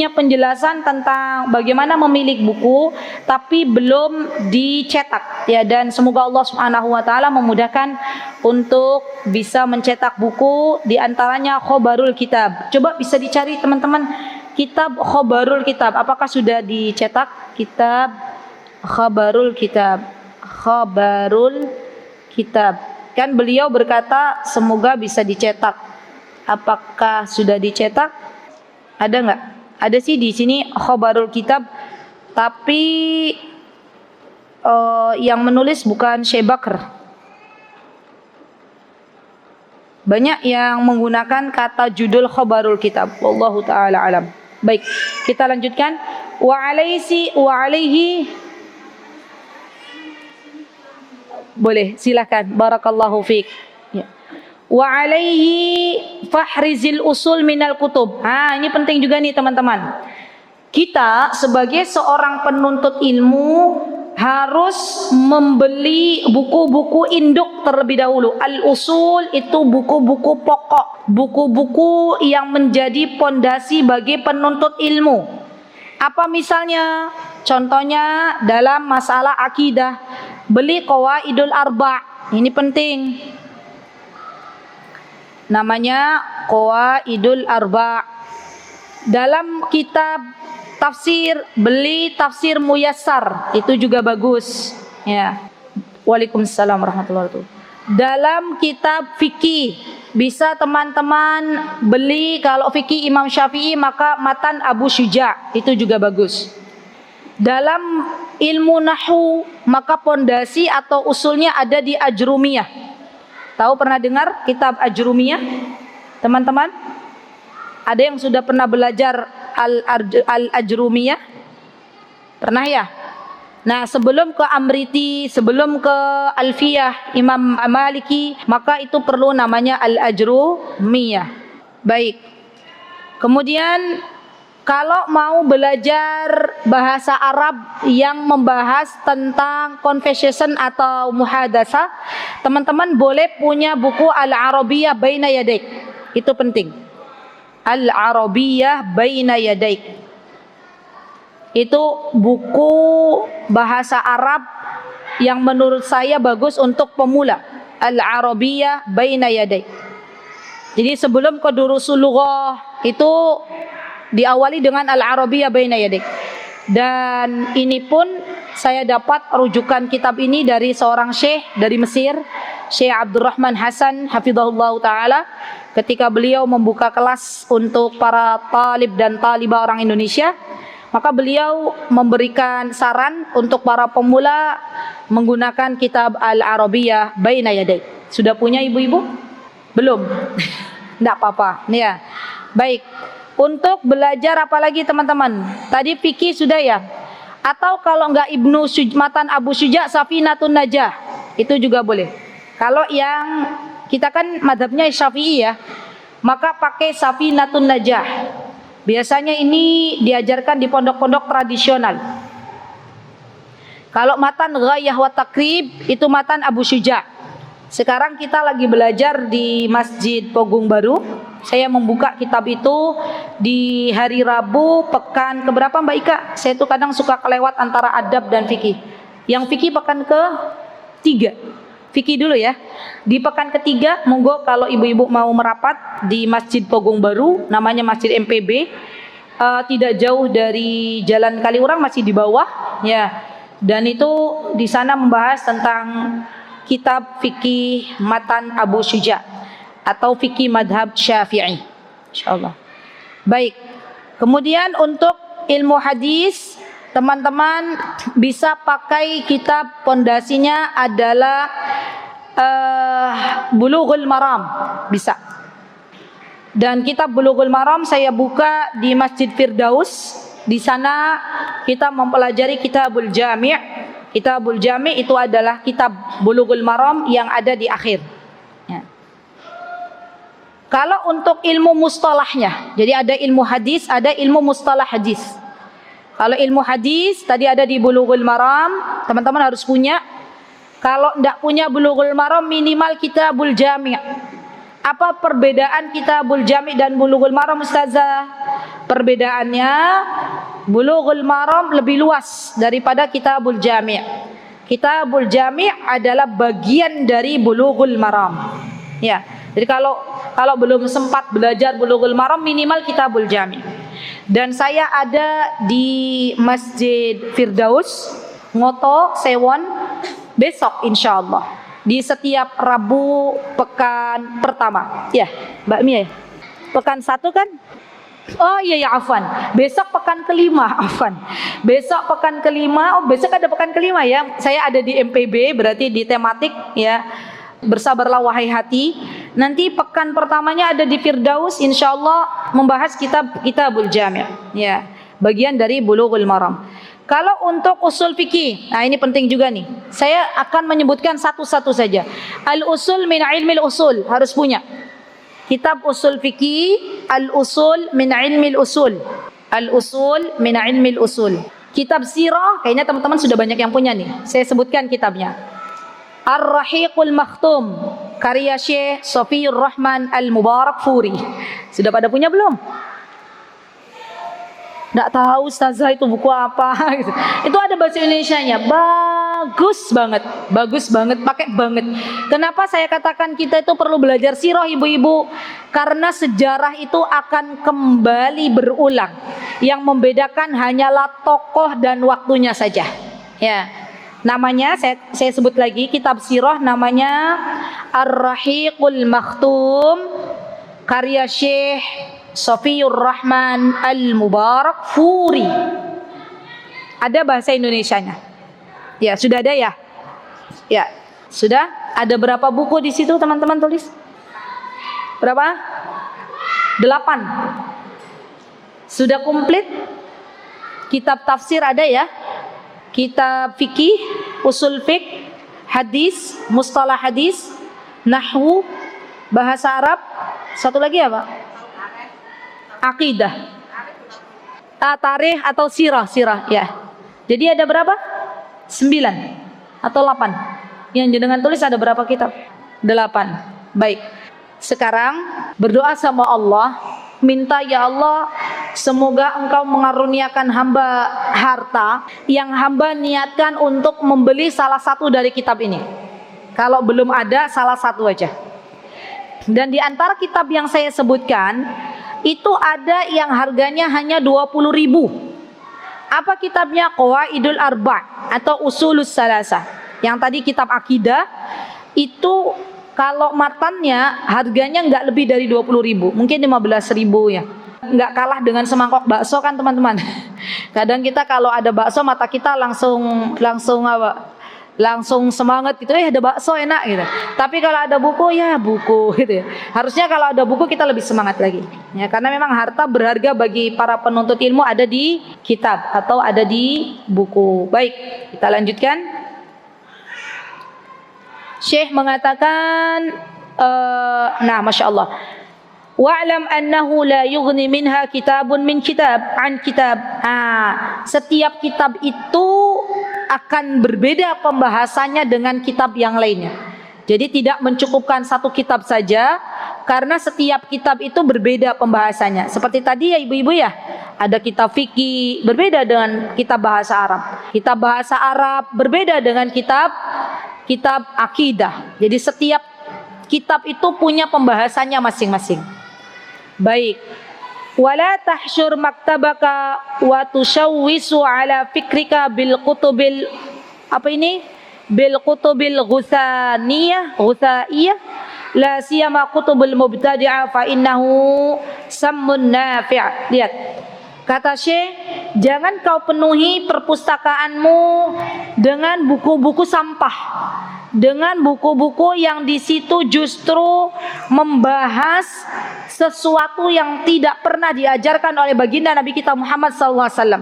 penjelasan tentang bagaimana memilih buku tapi belum dicetak ya, dan semoga Allah Subhanahu wa taala memudahkan untuk bisa mencetak buku, di antaranya Khobarul Kitab. Coba bisa dicari teman-teman, kitab Khobarul Kitab, apakah sudah dicetak? Kitab Khobarul Kitab. Khobarul Kitab. Kan beliau berkata semoga bisa dicetak. Apakah sudah dicetak? Ada nggak? Ada sih di sini Khobarul Kitab, tapi yang menulis bukan Syekh Bakr. Banyak yang menggunakan kata judul Khobarul Kitab. Wallahu taala alam. Baik, kita lanjutkan. Wa alaihi boleh, silakan. Barakallahu fiik. Ya. Wa alaihi fahrizil usul minal kutub. Ini penting juga nih teman-teman. Kita sebagai seorang penuntut ilmu harus membeli buku-buku induk terlebih dahulu. Al-usul itu buku-buku pokok, buku-buku yang menjadi pondasi bagi penuntut ilmu. Apa misalnya? Contohnya dalam masalah akidah, beli Qawaidul Arba'. Ini penting. Namanya Qawaidul Arba'. Dalam kitab tafsir, beli Tafsir Muyassar. Itu juga bagus. Ya. Waalaikumsalam warahmatullahi wabarakatuh. Dalam kitab fikih, bisa teman-teman beli, kalau fikih Imam Syafi'i maka Matan Abu Syuja. Itu juga bagus. Dalam ilmu nahwu maka pondasi atau usulnya ada di Ajrumiyah. Tahu, pernah dengar kitab Ajrumiyah? Teman-teman? Ada yang sudah pernah belajar Al-Ajrumiyah? Pernah ya? Nah, sebelum ke Amriti, sebelum ke Alfiyah Imam Maliki, maka itu perlu namanya Al-Ajrumiyah. Baik. Kemudian kalau mau belajar bahasa Arab yang membahas tentang conversation atau muhadasah, teman-teman boleh punya buku Al-Arabiyyah Baina Yadaik. Itu penting. Al-Arabiyyah Baina Yadaik. Itu buku bahasa Arab yang menurut saya bagus untuk pemula. Al-Arabiyyah Baina Yadaik. Jadi sebelum ke Durusul Lughah itu diawali dengan Al-Arabiyyah Baina Yadik. Dan ini pun saya dapat rujukan kitab ini dari seorang syekh dari Mesir, Syekh Abdurrahman Hasan hafizahullah taala, ketika beliau membuka kelas untuk para talib dan talibah orang Indonesia, maka beliau memberikan saran untuk para pemula menggunakan kitab Al-Arabiyyah Baina Yadik. Sudah punya ibu-ibu? Belum? Enggak apa-apa. Ya. Baik. Untuk belajar apa lagi teman-teman? Tadi fikih sudah ya? Atau kalau enggak Matan Abu Syuja, Safinatun Najah. Itu juga boleh. Kalau yang kita kan madhabnya Syafi'i ya, maka pakai Safinatun Najah. Biasanya ini diajarkan di pondok-pondok tradisional. Kalau Matan Ghayah wa Takrib, itu Matan Abu Syuja. Sekarang kita lagi belajar di Masjid Pogung Baru. Saya membuka kitab itu di hari Rabu pekan keberapa Mbak Ika? Saya tuh kadang suka kelewat antara adab dan fikih. Yang fikih pekan ke-3. Fikih dulu ya. Di pekan ke-3, monggo kalau ibu-ibu mau merapat di Masjid Pogung Baru, namanya Masjid MPB. Tidak jauh dari Jalan Kaliurang, masih di bawah ya. Dan itu di sana membahas tentang kitab fikih Matan Abu Syuja atau fikih madhab Syafi'i, insyaallah. Baik. Kemudian untuk ilmu hadis, teman-teman bisa pakai kitab pondasinya adalah Bulughul Maram, bisa. Dan kitab Bulughul Maram saya buka di Masjid Firdaus. Di sana kita mempelajari Kitabul Jami'. Kitabul Jami' itu adalah kitab Bulughul Maram yang ada di akhir. Ya. Kalau untuk ilmu mustalahnya, jadi ada ilmu hadis, ada ilmu mustalah hadis. Kalau ilmu hadis tadi ada di Bulughul Maram, teman-teman harus punya. Kalau tidak punya Bulughul Maram, minimal Kitabul Jami'. Apa perbedaan Kitabul Jami' dan Bulughul Maram, Ustazah? Perbedaannya, Bulughul Maram lebih luas daripada Kitabul Jami'. Kitabul Jami' adalah bagian dari Bulughul Maram. Ya, jadi kalau belum sempat belajar Bulughul Maram, minimal Kitabul Jami'. Dan saya ada di Masjid Firdaus, Ngoto, Sewon, besok insyaallah. Di setiap Rabu pekan pertama. Ya, Mbak Mia. Pekan 1 kan? Oh iya ya, afwan. Besok pekan kelima, afwan. Besok pekan kelima, besok ada pekan kelima ya. Saya ada di MPB, berarti di tematik ya. Bersabarlah wahai hati. Nanti pekan pertamanya ada di Firdaus, insyaallah membahas Kitabul Jami'. Ya, bagian dari Bulughul Maram. Kalau untuk usul fikih, nah ini penting juga nih. Saya akan menyebutkan satu-satu saja. Al-usul min ilmil usul, harus punya. Kitab usul fikih, al-usul min ilmil usul. Al-usul min ilmil usul. Kitab sirah, kayaknya teman-teman sudah banyak yang punya nih. Saya sebutkan kitabnya. Ar-Rahiqul Makhtum, karya Syekh Safiyur Rahman Al-Mubarakfuri. Sudah pada punya belum? Nggak tahu Ustazah itu buku apa gitu. Itu ada bahasa Indonesianya, bagus banget, pakai banget. Kenapa saya katakan kita itu perlu belajar sirah ibu-ibu? Karena sejarah itu akan kembali berulang. Yang membedakan hanyalah tokoh dan waktunya saja. Ya, namanya saya sebut lagi kitab sirah, namanya Ar-Rahiqul Makhtum, karya Syekh Safiyur Rahman Al-Mubarakfuri. Ada bahasa Indonesianya. Ya, sudah ada ya? Ya, sudah. Ada berapa buku di situ teman-teman tulis? Berapa? 8. Sudah komplit? Kitab tafsir ada ya? Kitab fikih, usul fiqh, hadis, mustalah hadis, nahwu, bahasa Arab. Satu lagi apa? Akidah, tarikh atau sirah ya. Jadi ada berapa? 9 atau 8. Yang jenengan tulis ada berapa kitab? 8. Baik. Sekarang berdoa sama Allah, minta ya Allah, semoga Engkau mengaruniakan hamba harta yang hamba niatkan untuk membeli salah satu dari kitab ini. Kalau belum ada, salah satu aja. Dan di antara kitab yang saya sebutkan, itu ada yang harganya hanya 20.000. Apa kitabnya? Qawaidul Arba' atau Usulus Salasah. Yang tadi kitab akidah itu kalau matannya harganya nggak lebih dari 20.000, mungkin 15.000 ya. Nggak kalah dengan semangkok bakso kan teman-teman. Kadang kita kalau ada bakso mata kita langsung apa? Langsung semangat gitu, ada bakso enak gitu. Tapi kalau ada buku, ya buku gitu ya. Harusnya kalau ada buku kita lebih semangat lagi. Ya, karena memang harta berharga bagi para penuntut ilmu ada di kitab atau ada di buku. Baik, kita lanjutkan. Syekh mengatakan, Masya Allah. Wa'lam annahu la yughni minha kitabun min kitab an kitab. Setiap kitab itu akan berbeda pembahasannya dengan kitab yang lainnya. Jadi tidak mencukupkan satu kitab saja, karena setiap kitab itu berbeda pembahasannya. Seperti tadi ya ibu-ibu ya, ada kitab fikih berbeda dengan kitab bahasa Arab. Kitab bahasa Arab berbeda dengan kitab akidah. Jadi setiap kitab itu punya pembahasannya masing-masing. Baik. Wala tahsyur maktabaka wa tushawwisu ala fikrika bil kutubil bil kutubil ghusaiyah la siyama kutubul mubtadi'ah fa innahu sammun nafi'. Lihat. Kata Syekh, jangan kau penuhi perpustakaanmu dengan buku-buku sampah, dengan buku-buku yang di situ justru membahas sesuatu yang tidak pernah diajarkan oleh baginda Nabi kita Muhammad SAW.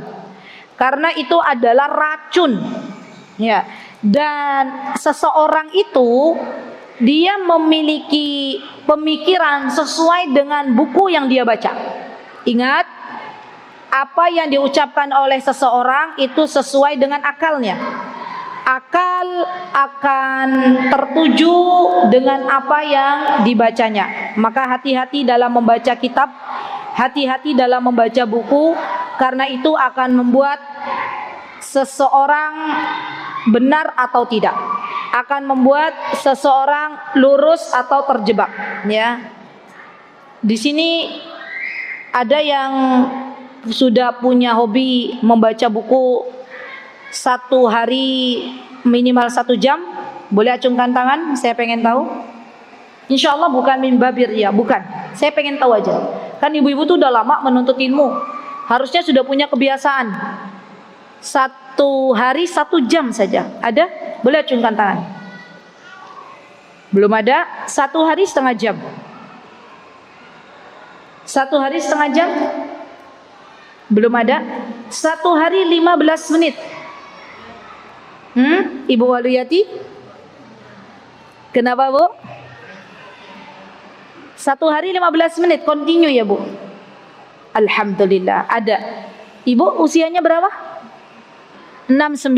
Karena itu adalah racun. Ya. Dan seseorang itu dia memiliki pemikiran sesuai dengan buku yang dia baca. Ingat, apa yang diucapkan oleh seseorang itu sesuai dengan akalnya. akal akan tertuju dengan apa yang dibacanya. Maka hati-hati dalam membaca kitab, hati-hati dalam membaca buku, karena itu akan membuat seseorang benar atau tidak, akan membuat seseorang lurus atau terjebak, ya. Di sini ada yang sudah punya hobi membaca buku satu hari minimal 1 jam. Boleh acungkan tangan, saya pengen tahu. Insya Allah bukan min babir ya, bukan. Saya pengen tahu aja. Kan ibu-ibu tuh udah lama menuntut ilmu, harusnya sudah punya kebiasaan. 1 hari 1 jam saja. Ada? Boleh acungkan tangan. Belum ada? 1 hari setengah jam. 1 hari setengah jam? Belum ada? 1 hari 15 menit. Ibu Waluyati? Kenapa, Bu? 1 hari 15 menit continue ya, Bu? Alhamdulillah, ada. Ibu usianya berapa? 69.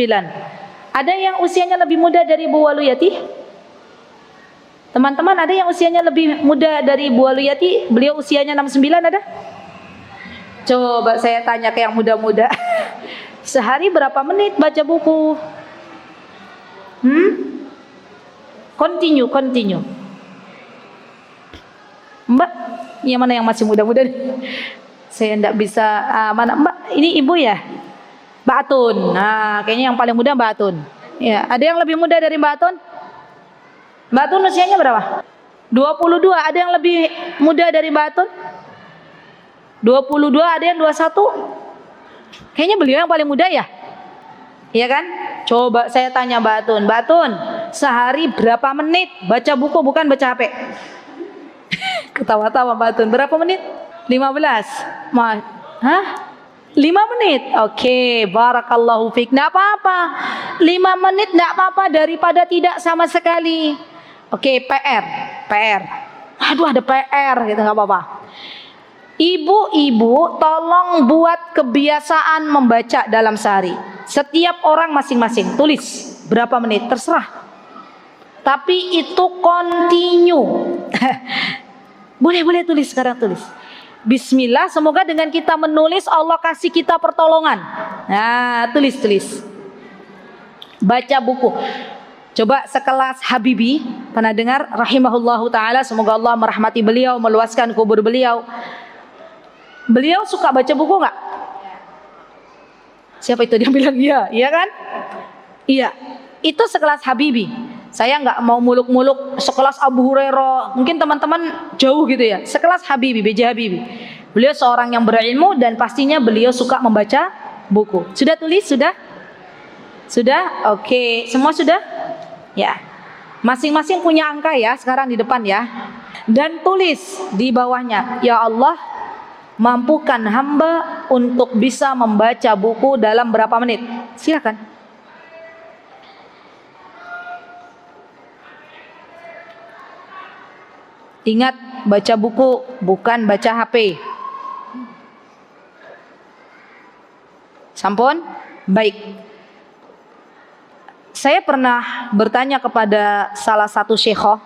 Ada yang usianya lebih muda dari Bu Waluyati? Teman-teman, ada yang usianya lebih muda dari Bu Waluyati? Beliau usianya 69, ada? Coba saya tanya ke yang muda-muda. Sehari berapa menit baca buku? Continue. Mbak, yang mana yang masih muda-muda? Saya enggak bisa. Mana Mbak? Ini ibu ya? Mbak Atun. Nah, kayaknya yang paling muda Mbak Atun. Ya, ada yang lebih muda dari Mbak Atun? Mbak Atun usianya berapa? 22. Ada yang lebih muda dari Mbak Atun? 22. Ada yang 21? Kayaknya beliau yang paling muda ya? Iya kan? Coba saya tanya Mbak Atun. Mbak Atun, sehari berapa menit baca buku, bukan baca HP? Ketawa-tawa Mbak Atun. Berapa menit? 15. Hah? 5 menit. Oke, barakallahu fiik. Enggak apa-apa. 5 menit enggak apa-apa daripada tidak sama sekali. Oke, PR. Aduh, ada PR gitu, enggak apa-apa. Ibu-ibu tolong buat kebiasaan membaca dalam sehari. Setiap orang masing-masing tulis berapa menit, terserah. Tapi itu continue. Boleh tulis sekarang, tulis. Bismillah, semoga dengan kita menulis Allah kasih kita pertolongan. Nah, tulis. Baca buku. Coba sekelas Habibie, pernah dengar? Rahimahullahu ta'ala, semoga Allah merahmati beliau, meluaskan kubur beliau. Beliau suka baca buku nggak? Siapa itu dia bilang iya? Iya kan? Iya. Itu sekelas Habibie. Saya nggak mau muluk-muluk sekelas Abu Hurairah. Mungkin teman-teman jauh gitu ya. Sekelas Habibie, B.J. Habibie. Beliau seorang yang berilmu dan pastinya beliau suka membaca buku. Sudah tulis? Sudah? Oke. Semua sudah? Ya. Masing-masing punya angka ya sekarang di depan ya. Dan tulis di bawahnya, ya Allah, mampukan hamba untuk bisa membaca buku dalam berapa menit. Silakan. Ingat, baca buku bukan baca HP. Sampun? Baik. Saya pernah bertanya kepada salah satu syekhah,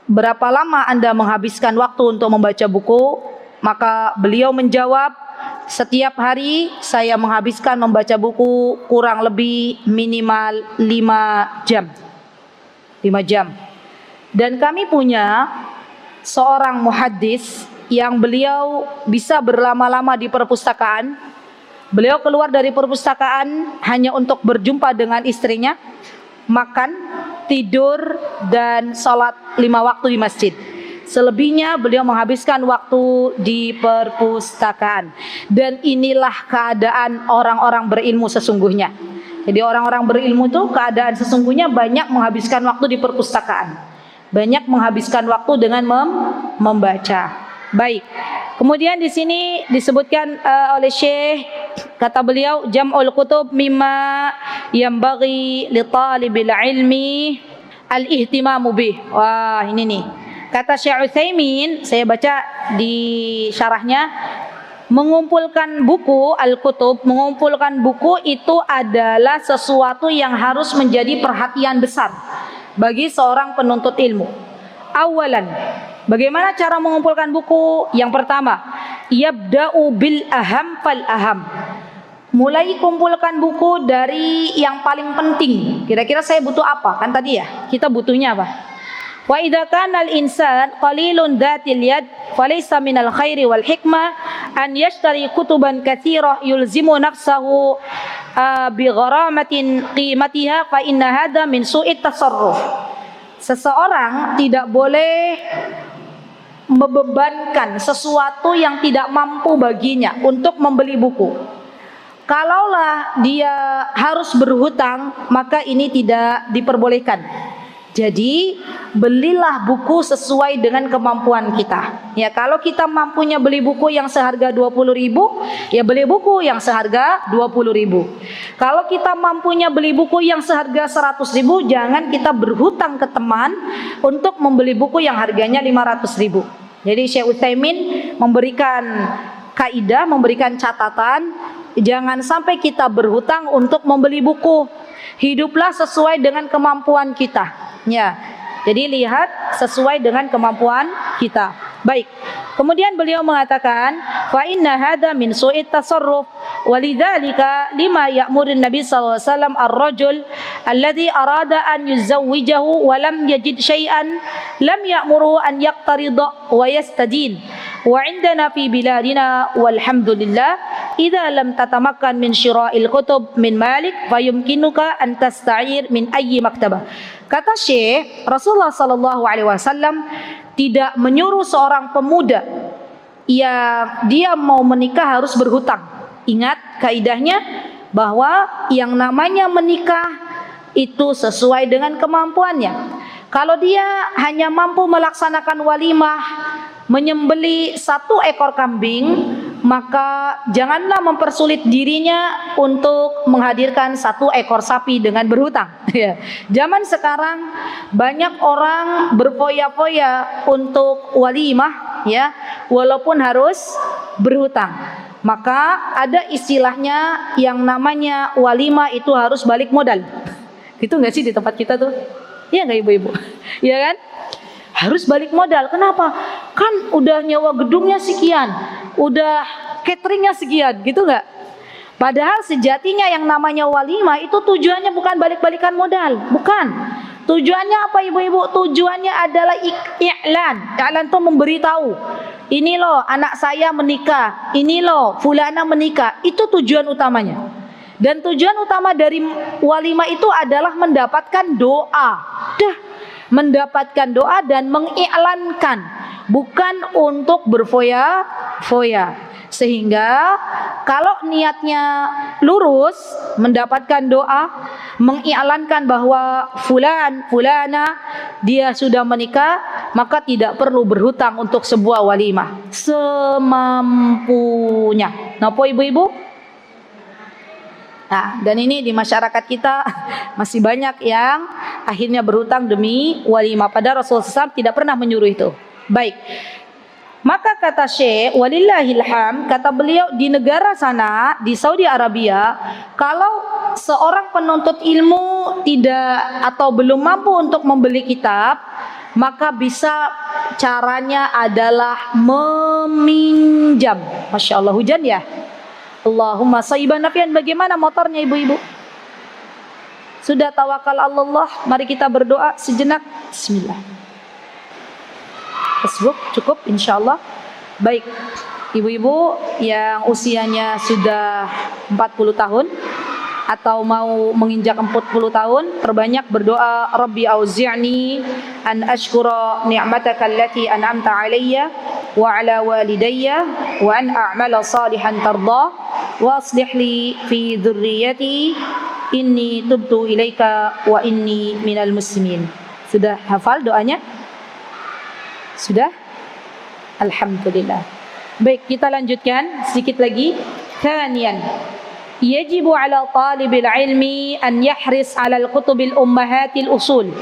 berapa lama Anda menghabiskan waktu untuk membaca buku? Maka beliau menjawab, setiap hari saya menghabiskan membaca buku kurang lebih minimal 5 jam. 5 jam. Dan kami punya seorang muhaddis yang beliau bisa berlama-lama di perpustakaan. Beliau keluar dari perpustakaan hanya untuk berjumpa dengan istrinya, makan, tidur, dan sholat 5 waktu di masjid. Selebihnya beliau menghabiskan waktu di perpustakaan. Dan inilah keadaan orang-orang berilmu sesungguhnya. Jadi orang-orang berilmu itu keadaan sesungguhnya banyak menghabiskan waktu di perpustakaan. Banyak menghabiskan waktu dengan membaca. Baik. Kemudian di sini disebutkan oleh Syekh, kata beliau, jam'ul kutub mimma yanbaghi li talibil ilmi al-ihtimamu bih. Wah, ini nih. Kata Syekh Utsaimin, saya baca di syarahnya, mengumpulkan buku, al-kutub, mengumpulkan buku itu adalah sesuatu yang harus menjadi perhatian besar bagi seorang penuntut ilmu. Awalan, bagaimana cara mengumpulkan buku? Yang pertama, yabda'u bil aham fal aham. Mulai kumpulkan buku dari yang paling penting. Kira-kira saya butuh apa? Kan tadi ya, kita butuhnya apa? Wa idza kana al-insan qalilun dhatil yad falaysa minal khairi wal hikmah an yashtari kutuban katsirah yulzimu nafsahu bi gharamatin qimatiha fa inna hadha min su'it tasarruf. Seseorang tidak boleh membebankan sesuatu yang tidak mampu baginya untuk membeli buku. Kalaulah dia harus berhutang, maka ini tidak diperbolehkan. Jadi belilah buku sesuai dengan kemampuan kita. Ya, kalau kita mampunya beli buku yang seharga 20.000, ya beli buku yang seharga 20.000. Kalau kita mampunya beli buku yang seharga 100.000, jangan kita berhutang ke teman untuk membeli buku yang harganya 500.000. Jadi Syekh Utsaimin memberikan kaidah, memberikan catatan, jangan sampai kita berhutang untuk membeli buku. Hiduplah sesuai dengan kemampuan kita. Ya, jadi lihat sesuai dengan kemampuan kita. Baik. Kemudian beliau mengatakan, fa inna hadza min su'it tasarruf, walidzalika lima ya'murun Nabi sallallahu alaihi wasallam ar-rajul alladhi arada an yuzawwijahu wa lam yajid syai'an lam ya'muru an yaqtarida wa yastadin. Wa indana fi biladina walhamdulillah idza lam tatamakkan min syira'il kutub min malik fayumkinuka an tasta'ir min ayyi maktabah. Kata Syekh, Rasulullah sallallahu alaihi wasallam tidak menyuruh seorang pemuda yang dia mau menikah harus berhutang. Ingat kaidahnya bahwa yang namanya menikah itu sesuai dengan kemampuannya. Kalau dia hanya mampu melaksanakan walimah, menyembeli 1 ekor kambing, maka janganlah mempersulit dirinya untuk menghadirkan 1 ekor sapi dengan berhutang. Ya. Zaman sekarang banyak orang berfoya-foya untuk walimah, ya, walaupun harus berhutang. Maka ada istilahnya yang namanya walimah itu harus balik modal. Gitu nggak sih di tempat kita tuh? Iya nggak ibu-ibu? Iya kan? Harus balik modal. Kenapa? Kan udah nyewa gedungnya sekian, udah cateringnya sekian, gitu nggak? Padahal sejatinya yang namanya walimah itu tujuannya bukan balik-balikan modal, bukan. Tujuannya apa ibu-ibu? Tujuannya adalah i'lan. I'lan itu memberitahu. Ini loh anak saya menikah, ini loh fulana menikah. Itu tujuan utamanya. Dan tujuan utama dari walimah itu adalah mendapatkan doa. Mendapatkan doa dan mengiklankan, bukan untuk berfoya-foya. Sehingga kalau niatnya lurus, mendapatkan doa, mengiklankan bahwa fulana dia sudah menikah, maka tidak perlu berhutang untuk sebuah walimah, semampunya. Napa ibu-ibu? Nah, dan ini di masyarakat kita masih banyak yang akhirnya berhutang demi walimah. Padahal Rasulullah SAW tidak pernah menyuruh itu. Baik. Maka kata Syekh, walillahilham, kata beliau di negara sana, di Saudi Arabia, kalau seorang penuntut ilmu tidak atau belum mampu untuk membeli kitab, maka bisa caranya adalah meminjam. Masya Allah, hujan ya? Allahumma sayyiban nafian. Bagaimana motornya ibu-ibu? Sudah tawakal Allah? Mari kita berdoa sejenak. Bismillah. Facebook cukup insyaallah. Baik, ibu-ibu yang usianya sudah 40 tahun atau mau menginjak 40 tahun, perbanyak berdoa, Rabbi auzi'ni an ashkura ni'mataka allati an'amta alayya wa ala walidayya wa an a'mala salihan tardah wa aslih li fi dhurriyyati inni tubtu ilaika wa inni minal muslimin. Sudah hafal doanya? Sudah? Alhamdulillah. Baik, kita lanjutkan sedikit lagi. Thaniyan, yajibu ala talibil ilmi an yahris ala al-kutubil ummahatil usul.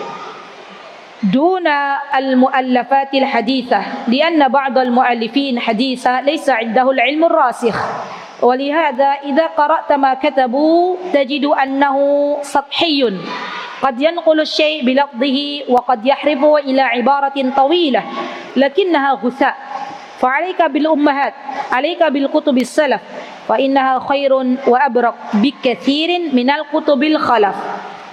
دون المؤلفات الحديثة لأن بعض المؤلفين حديثا ليس عنده العلم الراسخ ولهذا إذا قرأت ما كتبوا تجد أنه سطحي قد ينقل الشيء بلفظه وقد يحرفه إلى عبارة طويلة لكنها غثاء فعليك بالأمهات عليك بالكتب السلف فإنها خير وأبرق بكثير من الكتب الخلف.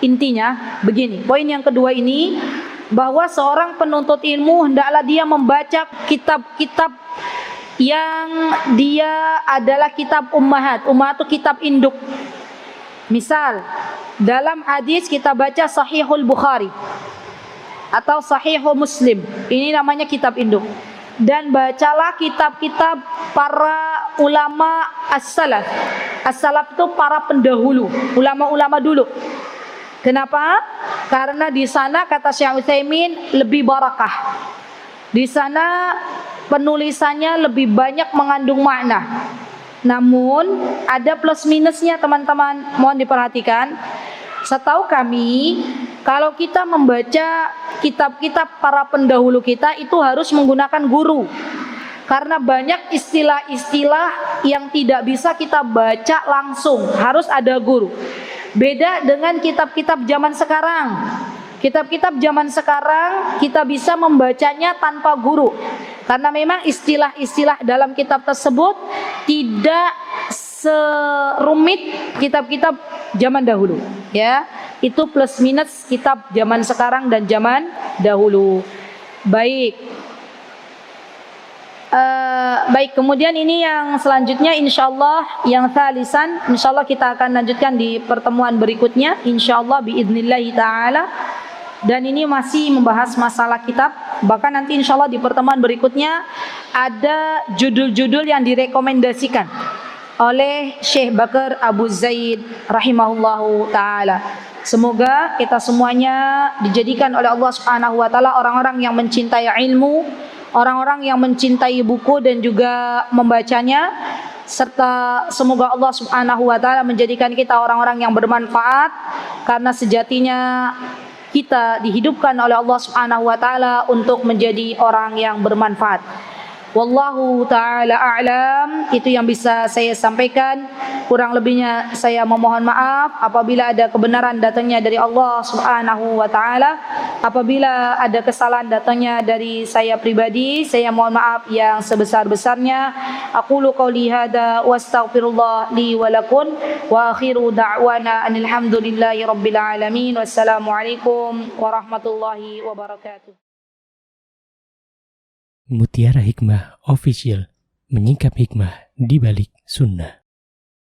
Intinya begini, poin yang kedua ini bahwa seorang penuntut ilmu hendaklah dia membaca kitab-kitab yang dia adalah kitab ummahat itu kitab induk. Misal dalam hadis kita baca Sahihul Bukhari atau Sahihul Muslim, ini namanya kitab induk. Dan bacalah kitab-kitab para ulama as-salaf. As-salaf itu para pendahulu, ulama-ulama dulu. Kenapa? Karena di sana kata Syekh Utsaimin lebih barakah. Di sana penulisannya lebih banyak mengandung makna. Namun ada plus minusnya teman-teman, mohon diperhatikan. Setahu kami, kalau kita membaca kitab-kitab para pendahulu kita itu harus menggunakan guru. Karena banyak istilah-istilah yang tidak bisa kita baca langsung, harus ada guru. Beda dengan kitab-kitab zaman sekarang. Kitab-kitab zaman sekarang kita bisa membacanya tanpa guru. Karena memang istilah-istilah dalam kitab tersebut tidak serumit kitab-kitab zaman dahulu. Ya, itu plus minus kitab zaman sekarang dan zaman dahulu. Baik. Baik, kemudian ini yang selanjutnya insyaallah yang thalisan, insyaallah kita akan lanjutkan di pertemuan berikutnya insyaallah biidznillah taala. Dan ini masih membahas masalah kitab, bahkan nanti insyaallah di pertemuan berikutnya ada judul-judul yang direkomendasikan oleh Syekh Bakar Abu Zaid rahimahullahu taala. Semoga kita semuanya dijadikan oleh Allah Subhanahu wa taala orang-orang yang mencintai ilmu, orang-orang yang mencintai buku dan juga membacanya, serta semoga Allah Subhanahu wa taala menjadikan kita orang-orang yang bermanfaat, karena sejatinya kita dihidupkan oleh Allah Subhanahu wa taala untuk menjadi orang yang bermanfaat. Wallahu ta'ala a'lam. Itu yang bisa saya sampaikan. Kurang lebihnya saya memohon maaf apabila ada kebenaran datangnya dari Allah Subhanahu wa ta'ala. Apabila ada kesalahan datangnya dari saya pribadi, saya mohon maaf yang sebesar-besarnya. Aqulu qawli hadza wa astaghfirullah li wa lakum wa akhiru da'wana anil hamdulillahi rabbil alamin. Wassalamualaikum warahmatullahi wabarakatuh. Mutiara Hikmah Official, menyingkap hikmah di balik sunnah.